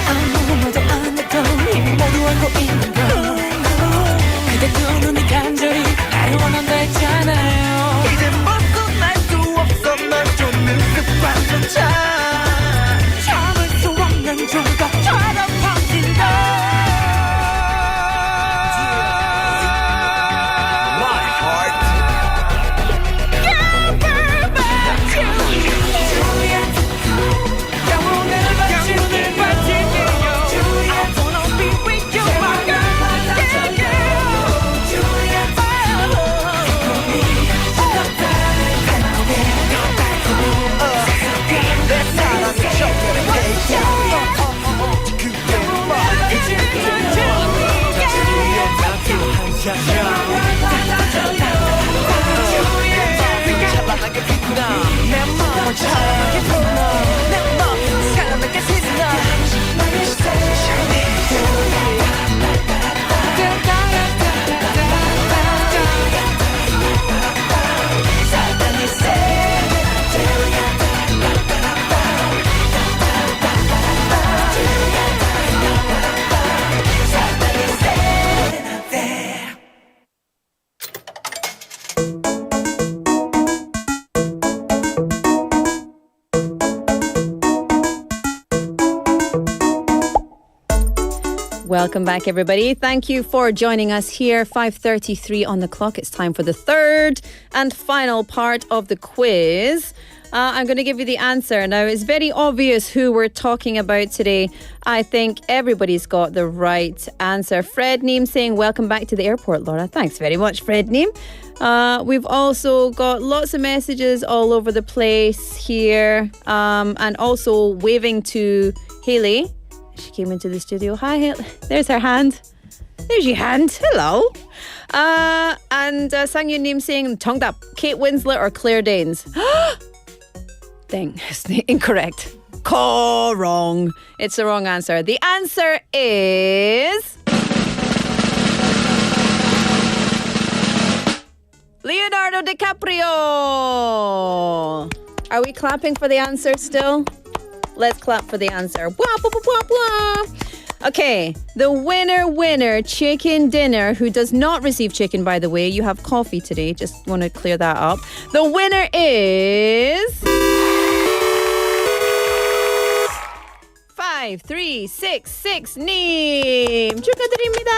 아무것도 안 해도 이미 모두 알고 있는 걸 그대 두 눈이 간절히 나를 원한다 했잖아요 이제 먹고 날 수 없어 널 쫓는 습관조차 참을 수 없는 중독처럼 퍼진다 My heart You're back to you Juliet 영혼을 바칠게요 I wanna be with you my girl 찬란하게 피구나 내 마음을 찬란하게 불러 내 마음 찬란하게 빛나 Welcome back, everybody. Thank you for joining us here. 5:33 on the clock. It's time for the third and final part of the quiz. I'm going to give you the answer. Now, it's very obvious who we're talking about today. I think everybody's got the right answer. Fred Neem saying, welcome back to the airport, Laura. Thanks very much, Fred Neem. We've also got lots of messages all over the place here. And also waving to Haley. She came into the studio. Hi, Haley. There's her hand. There's your hand. Hello. And Sang-Yun Neem saying, 정답, Kate Winslet or Claire Danes. Dang, it's incorrect. Wrong. It's the wrong answer. The answer is Leonardo DiCaprio. Are we clapping for the answer still? Let's clap for the answer. Blah, blah, blah, blah, blah. Okay, the winner, chicken dinner, who does not receive chicken, by the way. You have coffee today. Just want to clear that up. The winner is 5366 님. 축하드립니다.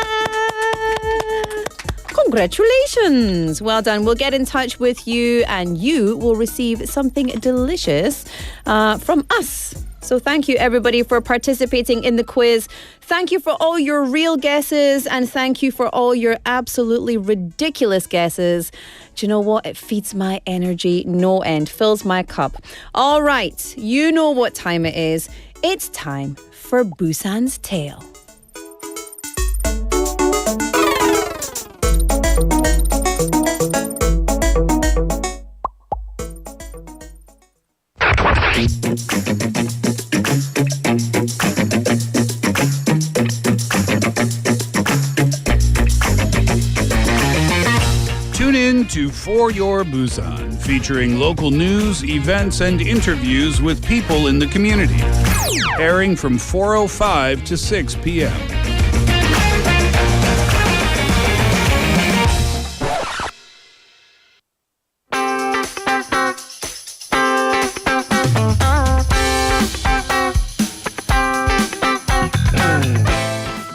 Congratulations. Well done. We'll get in touch with you and you will receive something delicious from us. So thank you, everybody, for participating in the quiz. Thank you for all your real guesses and thank you for all your absolutely ridiculous guesses. Do you know what? It feeds my energy no end, fills my cup. All right, you know what time it is. It's time for Busan's Tale. Tune in to For Your Busan, featuring local news, events, and interviews with people in the community. Airing from 4:05 to 6 p.m.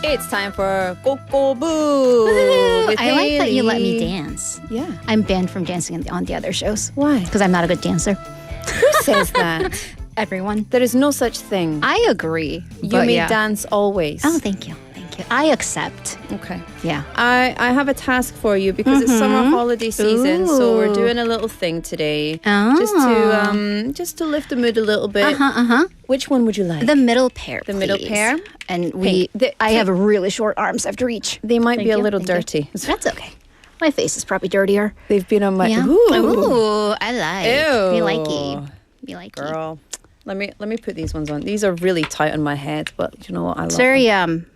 It's time for 꼬.꼬.부. I like that you let me dance. Yeah. I'm banned from dancing on the other shows. Why? Because I'm not a good dancer. Who says that? everyone. There is no such thing. I agree. You but may yeah. dance always. Oh, thank you. Thank you. I accept. Okay. Yeah. I have a task for you because it's summer holiday season, so we're doing a little thing today, just to lift the mood a little bit. Which one would you like? The middle pair. The middle please. pair? And I have really short arms I have to reach. They might Thank be a you, little thank you. dirty. That's okay. My face is probably dirtier. They've been on my. Yeah. Ooh, I like. Ew. Me likey. Me likey. Girl, let me put these ones on. These are really tight on my head, but you know what? I It's love very them.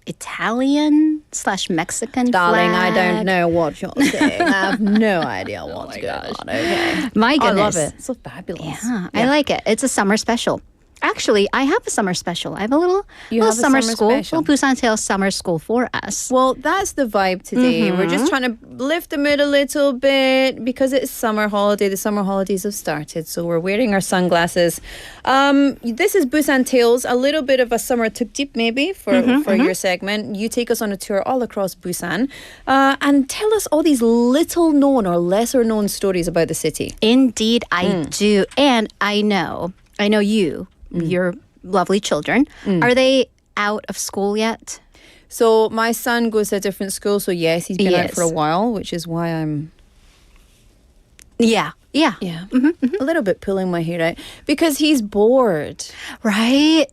Italian/Mexican. Darling, flag. I don't know what you're saying. I have no idea what's going on. Okay. My goodness. I love it. It's so fabulous. Yeah, I like it. It's a summer special. Actually, I have a summer special. I have a little summer school, special. little Busan Tales summer school for us. Well, that's the vibe today. We're just trying to lift the mood a little bit because it's summer holiday. The summer holidays have started, so we're wearing our sunglasses. This is Busan Tales, a little bit of a summer tuk-tip maybe for your segment. You take us on a tour all across Busan and tell us all these little known or lesser known stories about the city. Indeed, I do. And I know you, your lovely children. Are they out of school yet? So my son goes to a different school, so yes, he's been out for a Yes. while, which is why I'm... Yeah. Yeah. A little bit pulling my hair out because he's bored. Right?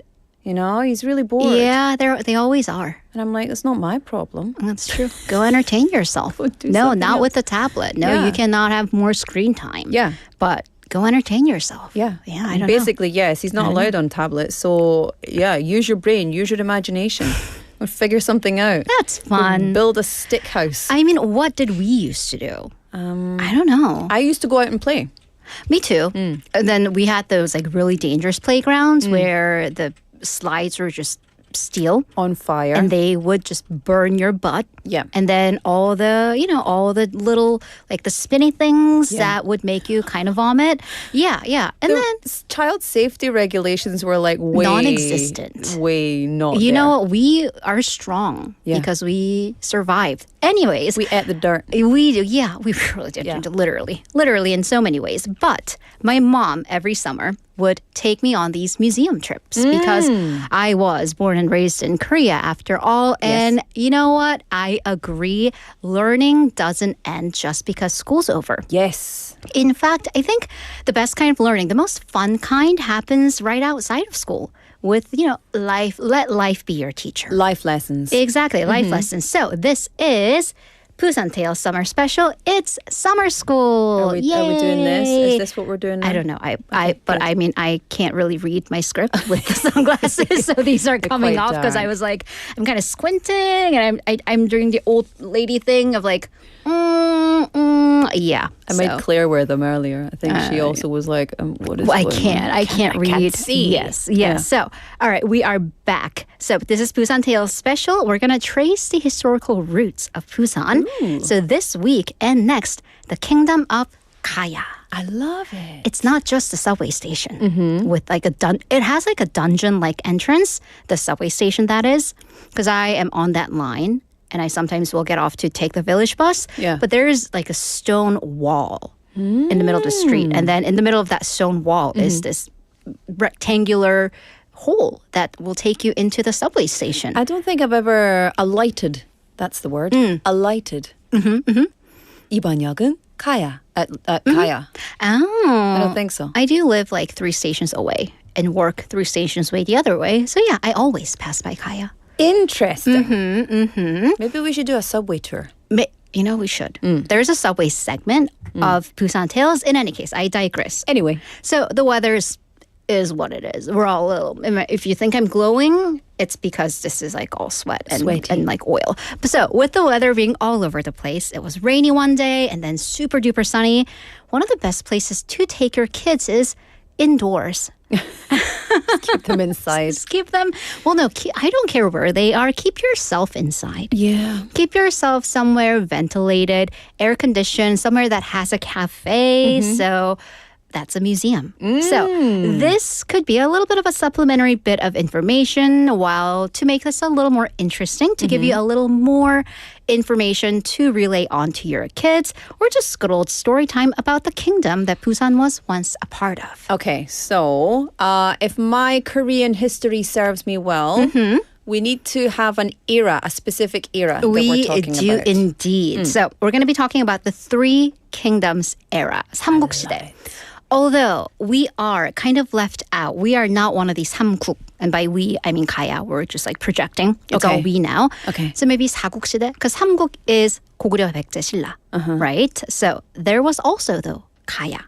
You know, he's really bored. Yeah, they always are. And I'm like, it's not my problem. That's true. Go entertain yourself. No, something not else. with the tablet. No, Yeah. you cannot have more screen time. Yeah. But go entertain yourself. Yeah. Yeah, I don't Basically, yes, he's not allowed on tablets. So, yeah, use your brain, use your imagination. Or figure something out. That's fun. Build a stick house. I mean, what did we used to do? I don't know. I used to go out and play. Me too. And then we had those like really dangerous playgrounds where the slides were just steel on fire and they would just burn your butt. Yeah. And then all the little like the spinny things that would make you kind of vomit. Yeah. And then child safety regulations were like way non-existent. Way not. You there. know, we are strong because we survived. Anyways, we ate the dirt. We do. Yeah, we really did. Literally in so many ways. But my mom every summer would take me on these museum trips because I was born and raised in Korea after all. And you know what? I agree. Learning doesn't end just because school's over. Yes. In fact, I think the best kind of learning, the most fun kind, happens right outside of school. With, life, let life be your teacher. Life lessons. Exactly, life lessons. So this is Busan Tales Summer Special. It's summer school. Are we doing this? Is this what we're doing now? I don't know. I mean, I can't really read my script with the sunglasses, so these are coming quite off because I dark. was like, I'm kind of squinting, and I'm doing the old lady thing of like, yeah. I made Claire wear them earlier. I think she also was like, what is Well, I going on? can't read. can't see. Yes. Yeah. So, all right, we are back. So this is Busan Tales Special. We're going to trace the historical roots of Busan. So this week and next, the Kingdom of Gaya. I love it. It's not just a subway station with like it has like a dungeon-like entrance, the subway station that is, because I am on that line and I sometimes will get off to take the village bus. Yeah. But there's like a stone wall in the middle of the street. And then in the middle of that stone wall is this rectangular hole that will take you into the subway station. I don't think I've ever alighted. That's the word. Alighted. 이번역은 Gaya. At Gaya. Oh. I don't think so. I do live like 3 stations away and work 3 stations away the other way. So yeah, I always pass by Gaya. Interesting. Maybe we should do a subway tour. We should. There's a subway segment of Busan Tales. In any case, I digress. Anyway. So the weather is what it is. We're all a little... If you think I'm glowing, it's because this is like all sweat and like oil. But so with the weather being all over the place, it was rainy one day and then super duper sunny. One of the best places to take your kids is indoors. Keep them inside. Just keep them. Well, no, I don't care where they are. Keep yourself inside. Yeah. Keep yourself somewhere ventilated, air conditioned, somewhere that has a cafe. So that's a museum. So this could be a little bit of a supplementary bit of information while to make this a little more interesting, to give you a little more information to relay on to your kids, or just good old story time about the kingdom that Busan was once a part of. Okay, so if my Korean history serves me well, we need to have an era, a specific era that we're talking do about. indeed. So we're going to be talking about the Three Kingdoms era, 삼국시대. Although we are kind of left out, we are not one of these 삼국. And by we, I mean Kaya. We're just like projecting. It's all we now. Okay. So maybe 사국시대, because 삼국 is 고구려 백제 신라, right? So there was also though Kaya.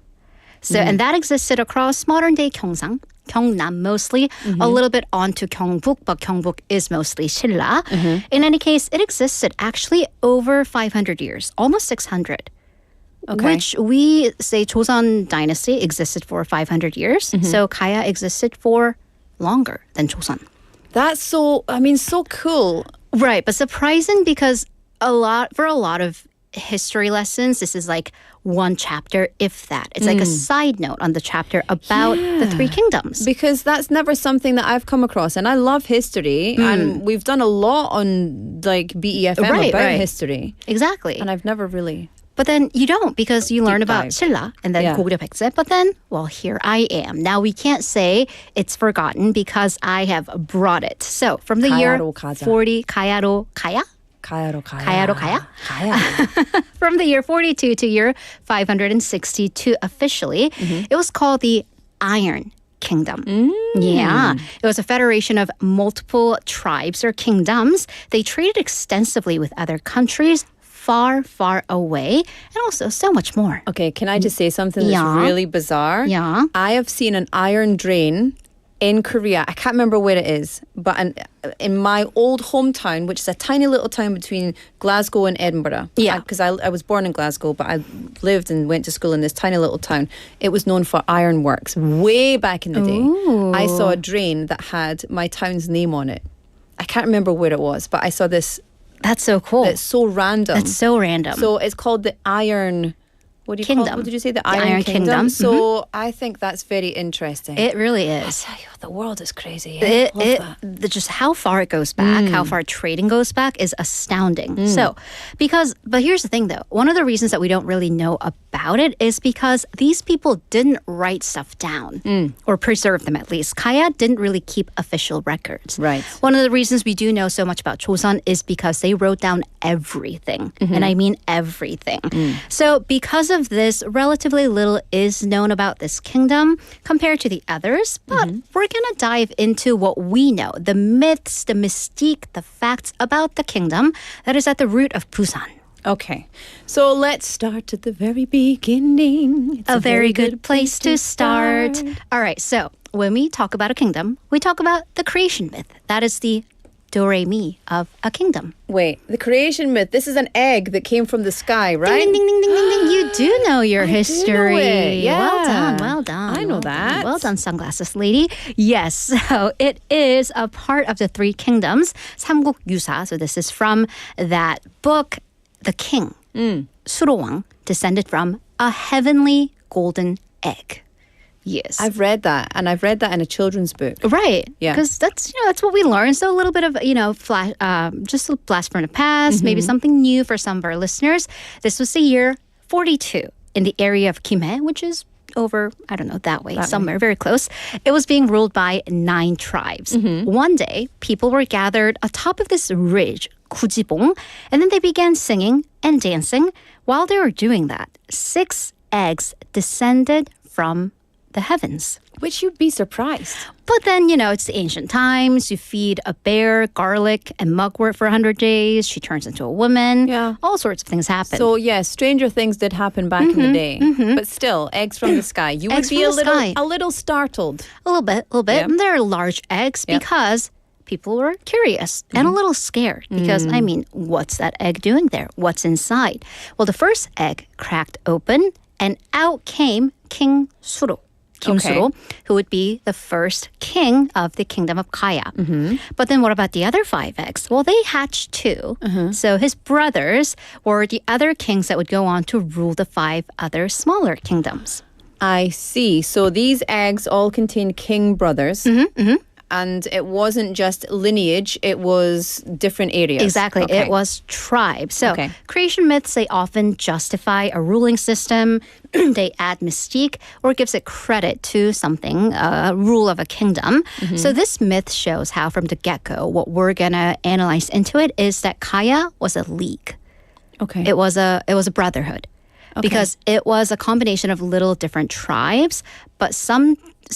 So and that existed across modern day Gyeongsang, Gyeongnam mostly, a little bit onto Gyeongbuk, but Gyeongbuk is mostly 신라. In any case, it existed actually over 500 years, almost 600. Which we say Joseon dynasty existed for 500 years. So Kaya existed for longer than Joseon. That's so cool. Right, but surprising because for a lot of history lessons, this is like one chapter, if that. It's like a side note on the chapter about the Three Kingdoms. Because that's never something that I've come across. And I love history. And we've done a lot on like BEFM about history. Exactly. And I've never really... But then you don't, because you learn about 신라 and then 고구려 백제. But then, well, here I am. Now we can't say it's forgotten because I have brought it. So from the year 40, 가야로 가야? 가야로 가야? From the year 42 to year 562 officially, it was called the Iron Kingdom. Yeah. It was a federation of multiple tribes or kingdoms. They traded extensively with other countries far, far away, and also so much more. Okay, can I just say something that's really bizarre? Yeah. I have seen an iron drain in Korea. I can't remember where it is, but in my old hometown, which is a tiny little town between Glasgow and Edinburgh. Yeah. Because I was born in Glasgow, but I lived and went to school in this tiny little town. It was known for ironworks way back in the day. Ooh. I saw a drain that had my town's name on it. I can't remember where it was, but I saw this. That's so cool. It's so random. That's so random. So it's called the Iron... What do you call it? What did you say? The Iron Kingdom. So I think that's very interesting. It really is. I tell you, the world is crazy. Yeah? Just how far it goes back, how far trading goes back is astounding. So, but here's the thing though. One of the reasons that we don't really know about it is because these people didn't write stuff down or preserve them at least. Kaya didn't really keep official records. Right. One of the reasons we do know so much about Joseon is because they wrote down everything. And I mean everything. So because of this, relatively little is known about this kingdom compared to the others, but we're going to dive into what we know, the myths, the mystique, the facts about the kingdom that is at the root of Busan. Okay, so let's start at the very beginning. It's a very good place to start. All right, so when we talk about a kingdom, we talk about the creation myth. That is the do-re-mi of a kingdom. Wait, the creation myth. This is an egg that came from the sky, right? Ding, ding, ding, ding, ding, ding. You do know your history. Do know it. Yeah. Well done, well done. I know that. Well done, sunglasses lady. Yes, so it is a part of the Three Kingdoms, 삼국유사. So this is from that book, The King, 수로왕, descended from a heavenly golden egg. Yes. I've read that, and I've read that in a children's book. Right. Yeah. Because that's what we learned. So a little bit of, just a blast from the past, maybe something new for some of our listeners. This was the year 42 in the area of Kimhae, which is over, I don't know, that way, somewhere very close. It was being ruled by 9 tribes. One day, people were gathered atop of this ridge, 구지봉, and then they began singing and dancing. While they were doing that, 6 eggs descended from the heavens. Which you'd be surprised. But then, it's the ancient times. You feed a bear garlic and mugwort for 100 days. She turns into a woman. Yeah. All sorts of things happen. So, stranger things did happen back in the day. But still, eggs from the sky. You would be a little startled. A little bit. Yeah. And they're large eggs because people were curious and a little scared because, what's that egg doing there? What's inside? Well, the first egg cracked open and out came King Suro. King Suro, who would be the first king of the kingdom of Kaya. But then what about the other 5 eggs? Well, they hatched too. So his brothers were the other kings that would go on to rule the 5 other smaller kingdoms. I see. So these eggs all contain king brothers. And it wasn't just lineage, it was different areas. Exactly. Okay. It was tribes. So Okay. creation myths, they often justify a ruling system. They add mystique or gives it credit to something, rule of a kingdom. So this myth shows how from the get-go, what we're going to analyze into it is that Kaya was a league. Okay. It was a brotherhood. Because it was a combination of little different tribes, but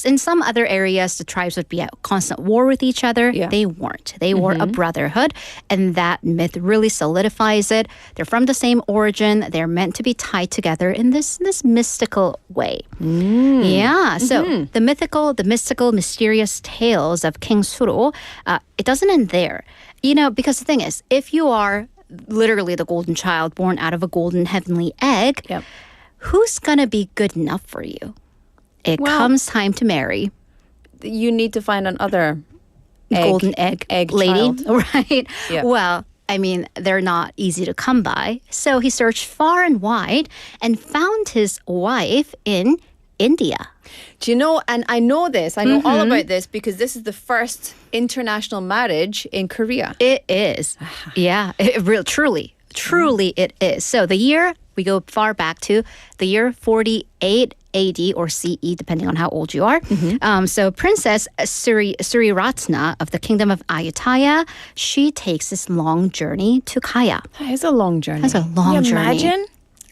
in some other areas, the tribes would be at constant war with each other. Yeah. They weren't. They were a brotherhood, and that myth really solidifies it. They're from the same origin. They're meant to be tied together in this mystical way. Yeah. So the mystical, mysterious tales of King Suro, it doesn't end there. Because the thing is, if you are literally the golden child born out of a golden heavenly egg, who's going to be good enough for you? It comes time to marry. You need to find another golden egg lady, child. right? Yeah. Well, I mean, they're not easy to come by. So he searched far and wide and found his wife in India. Do you know, and I know this, I know all about this because this is the first international marriage in Korea. It is. Yeah, truly it is. So the year, we go far back to the year 48 AD or CE, depending on how old you are. So Princess Suriratna of the Kingdom of Ayutthaya, she takes this long journey to Kaya. That is a long journey. That's a long journey. Imagine?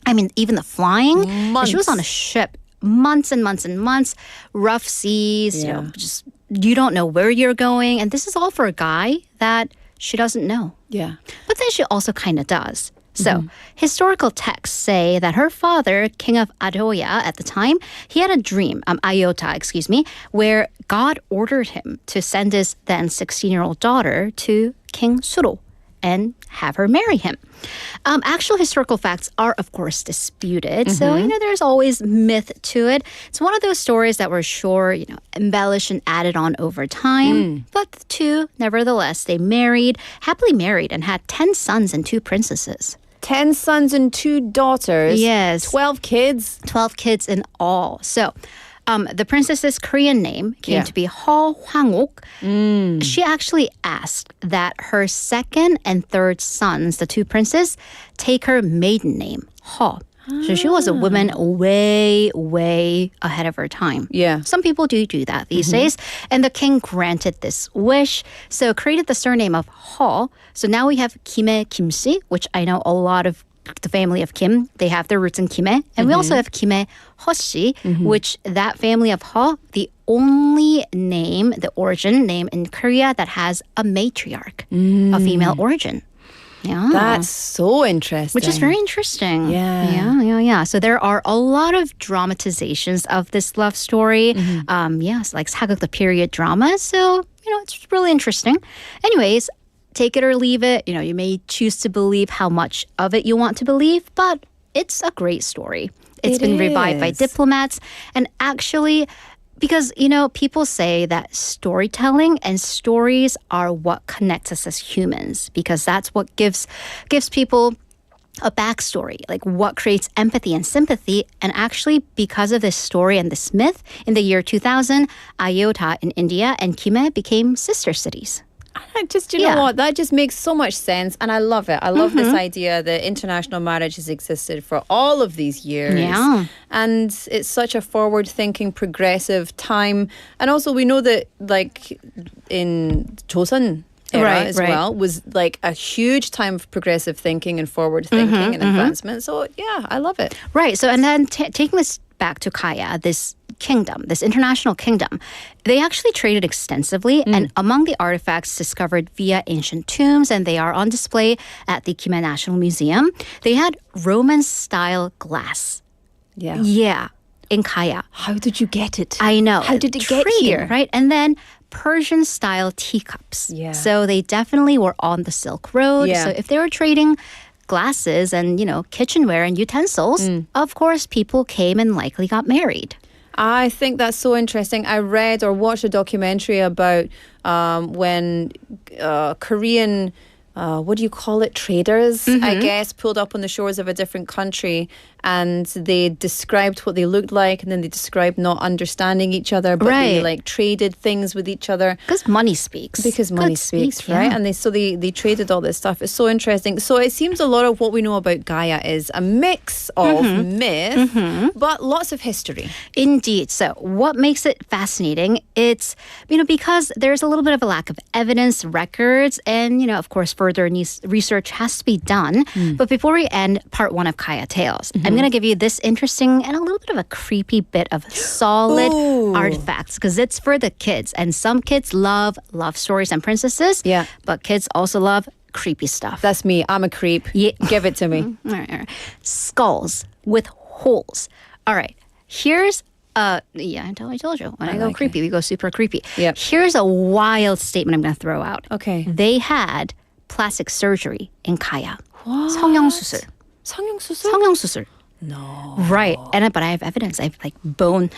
I mean, even the flying. Months. She was on a ship. Months and months and months, rough seas, just you don't know where you're going. And this is all for a guy that she doesn't know. Yeah. But then she also kind of does. So historical texts say that her father, king of Adoya at the time, he had a dream, Ayota, where God ordered him to send his then 16-year-old daughter to King Suro and have her marry him. Actual historical facts are, of course, disputed. So, there's always myth to it. It's one of those stories that we're sure, embellished and added on over time. But the two, nevertheless, they happily married, and had 10 sons and 2 princesses. 10 sons and 2 daughters. Yes. 12 kids. 12 kids in all. So, the princess's Korean name came to be Ho Hwang-ok. She actually asked that her second and third sons, the 2 princes, take her maiden name, Ho. So she was a woman way, way ahead of her time. Yeah. Some people do that these days. And the king granted this wish, so created the surname of Ho. So now we have Kimhae Kimsi, which I know a lot of the family of Kim, they have their roots in Kimhae. And we also have Kimhae Hoshi, which that family of Ho, the only name, the origin name in Korea that has a matriarch, a female origin. Yeah. That's so interesting. Which is very interesting. Yeah. So there are a lot of dramatizations of this love story. Yes, like 사극, the period drama. So, it's really interesting. Anyways, take it or leave it. You may choose to believe how much of it you want to believe, but it's a great story. It's been revived by diplomats. And actually, because, people say that storytelling and stories are what connects us as humans, because that's what gives people a backstory, like what creates empathy and sympathy. And actually, because of this story and this myth, in the year 2000, Ayodhya in India and Kimhae became sister cities. You know what? That just makes so much sense. And I love it. I love this idea that international marriage has existed for all of these years. Yeah. And it's such a forward-thinking, progressive time. And also we know that, like, in Joseon era as well, was like a huge time of progressive thinking and forward thinking and advancement. So, yeah, I love it. Right. So, and then taking this back to Kaya, this kingdom, this international kingdom, they actually traded extensively. And among the artifacts discovered via ancient tombs, and they are on display at the Kimhae National Museum, they had Roman-style glass. Yeah, in Kaya. How did you get it? I know. How did it get here? Right? And then Persian-style teacups. Yeah. So they definitely were on the Silk Road. Yeah. So if they were trading glasses and, kitchenware and utensils, of course, people came and likely got married. I think that's so interesting. I read or watched a documentary about when Korean, what do you call it, traders, I guess, pulled up on the shores of a different country and they described what they looked like, and then they described not understanding each other, but they like traded things with each other. Because money speaks. Because money speaks, right? And they traded all this stuff. It's so interesting. So it seems a lot of what we know about Gaia is a mix of myth, but lots of history. Indeed. So what makes it fascinating? It's, because there's a little bit of a lack of evidence, records, and, of course, further research has to be done. But before we end part one of Kaya Tales, I'm going to give you this interesting and a little bit of a creepy bit of solid artifacts because it's for the kids. And some kids love love stories and princesses, but kids also love creepy stuff. That's me. I'm a creep. Yeah. Give it to me. All right. Skulls with holes. All right. Here's I told you. When I go creepy, we go super creepy. Yep. Here's a wild statement I'm going to throw out. Okay. They had plastic surgery in Kaya. What? 성형수술. 성형수술? No. Right. But I have evidence. I have like bone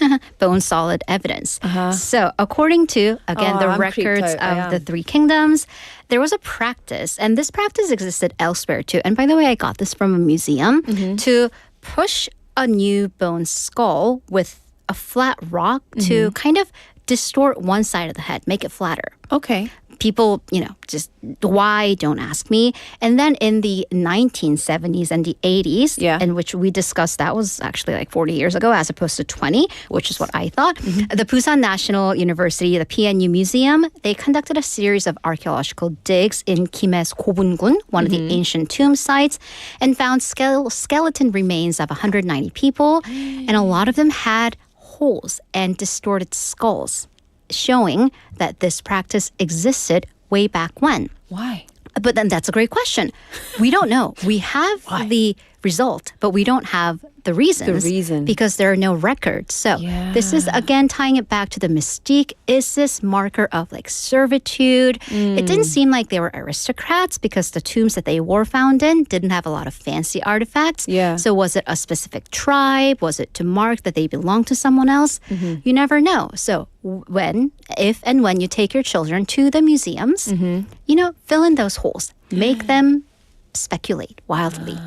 solid evidence. So according to, again, the records of the Three Kingdoms, there was a practice, and this practice existed elsewhere too. And by the way, I got this from a museum to push a new bone skull with a flat rock to kind of distort one side of the head, make it flatter. Okay. People, just why, don't ask me. And then in the 1970s and the 80s, in which we discussed, that was actually like 40 years ago as opposed to 20, which is what I thought. The Busan National University, the PNU Museum, they conducted a series of archaeological digs in Kimhae's Gobun-gun, one of the ancient tomb sites, and found skeleton remains of 190 people. And a lot of them had holes and distorted skulls, showing that this practice existed way back when. Why? But then that's a great question. We don't know. We have the result, but we don't have the reasons. Because there are no records. So this is, again, tying it back to the mystique. Is this marker of like servitude? It didn't seem like they were aristocrats because the tombs that they were found in didn't have a lot of fancy artifacts. So was it a specific tribe? Was it to mark that they belonged to someone else? You never know. So if and when you take your children to the museums, fill in those holes. Make them speculate wildly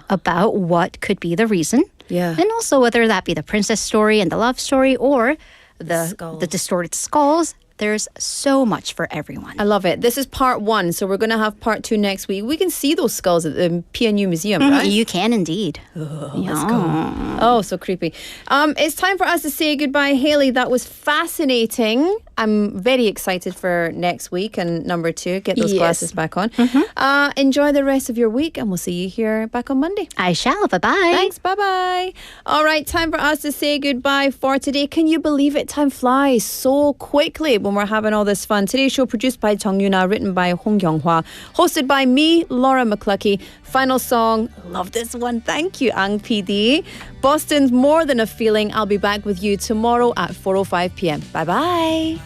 about what could be the reason. And also whether that be the princess story and the love story or the distorted skulls. There's so much for everyone. I love it. This is part one, so we're going to have part two next week. We can see those skulls at the PNU Museum, right? You can indeed. Let's go. Oh, so creepy. It's time for us to say goodbye. Haley, that was fascinating. I'm very excited for next week and number 2. Get those glasses back on. Enjoy the rest of your week, and we'll see you here back on Monday. I shall. Bye-bye. Thanks. Bye-bye. All right, time for us to say goodbye for today. Can you believe it? Time flies so quickly when we're having all this fun. Today's show produced by Jung Yuna, written by Hong Kyung-hwa, hosted by me, Laura McCluckey. Final song, love this one. Thank you, Ang PD. Boston's More Than a Feeling. I'll be back with you tomorrow at 4:05 p.m. Bye-bye.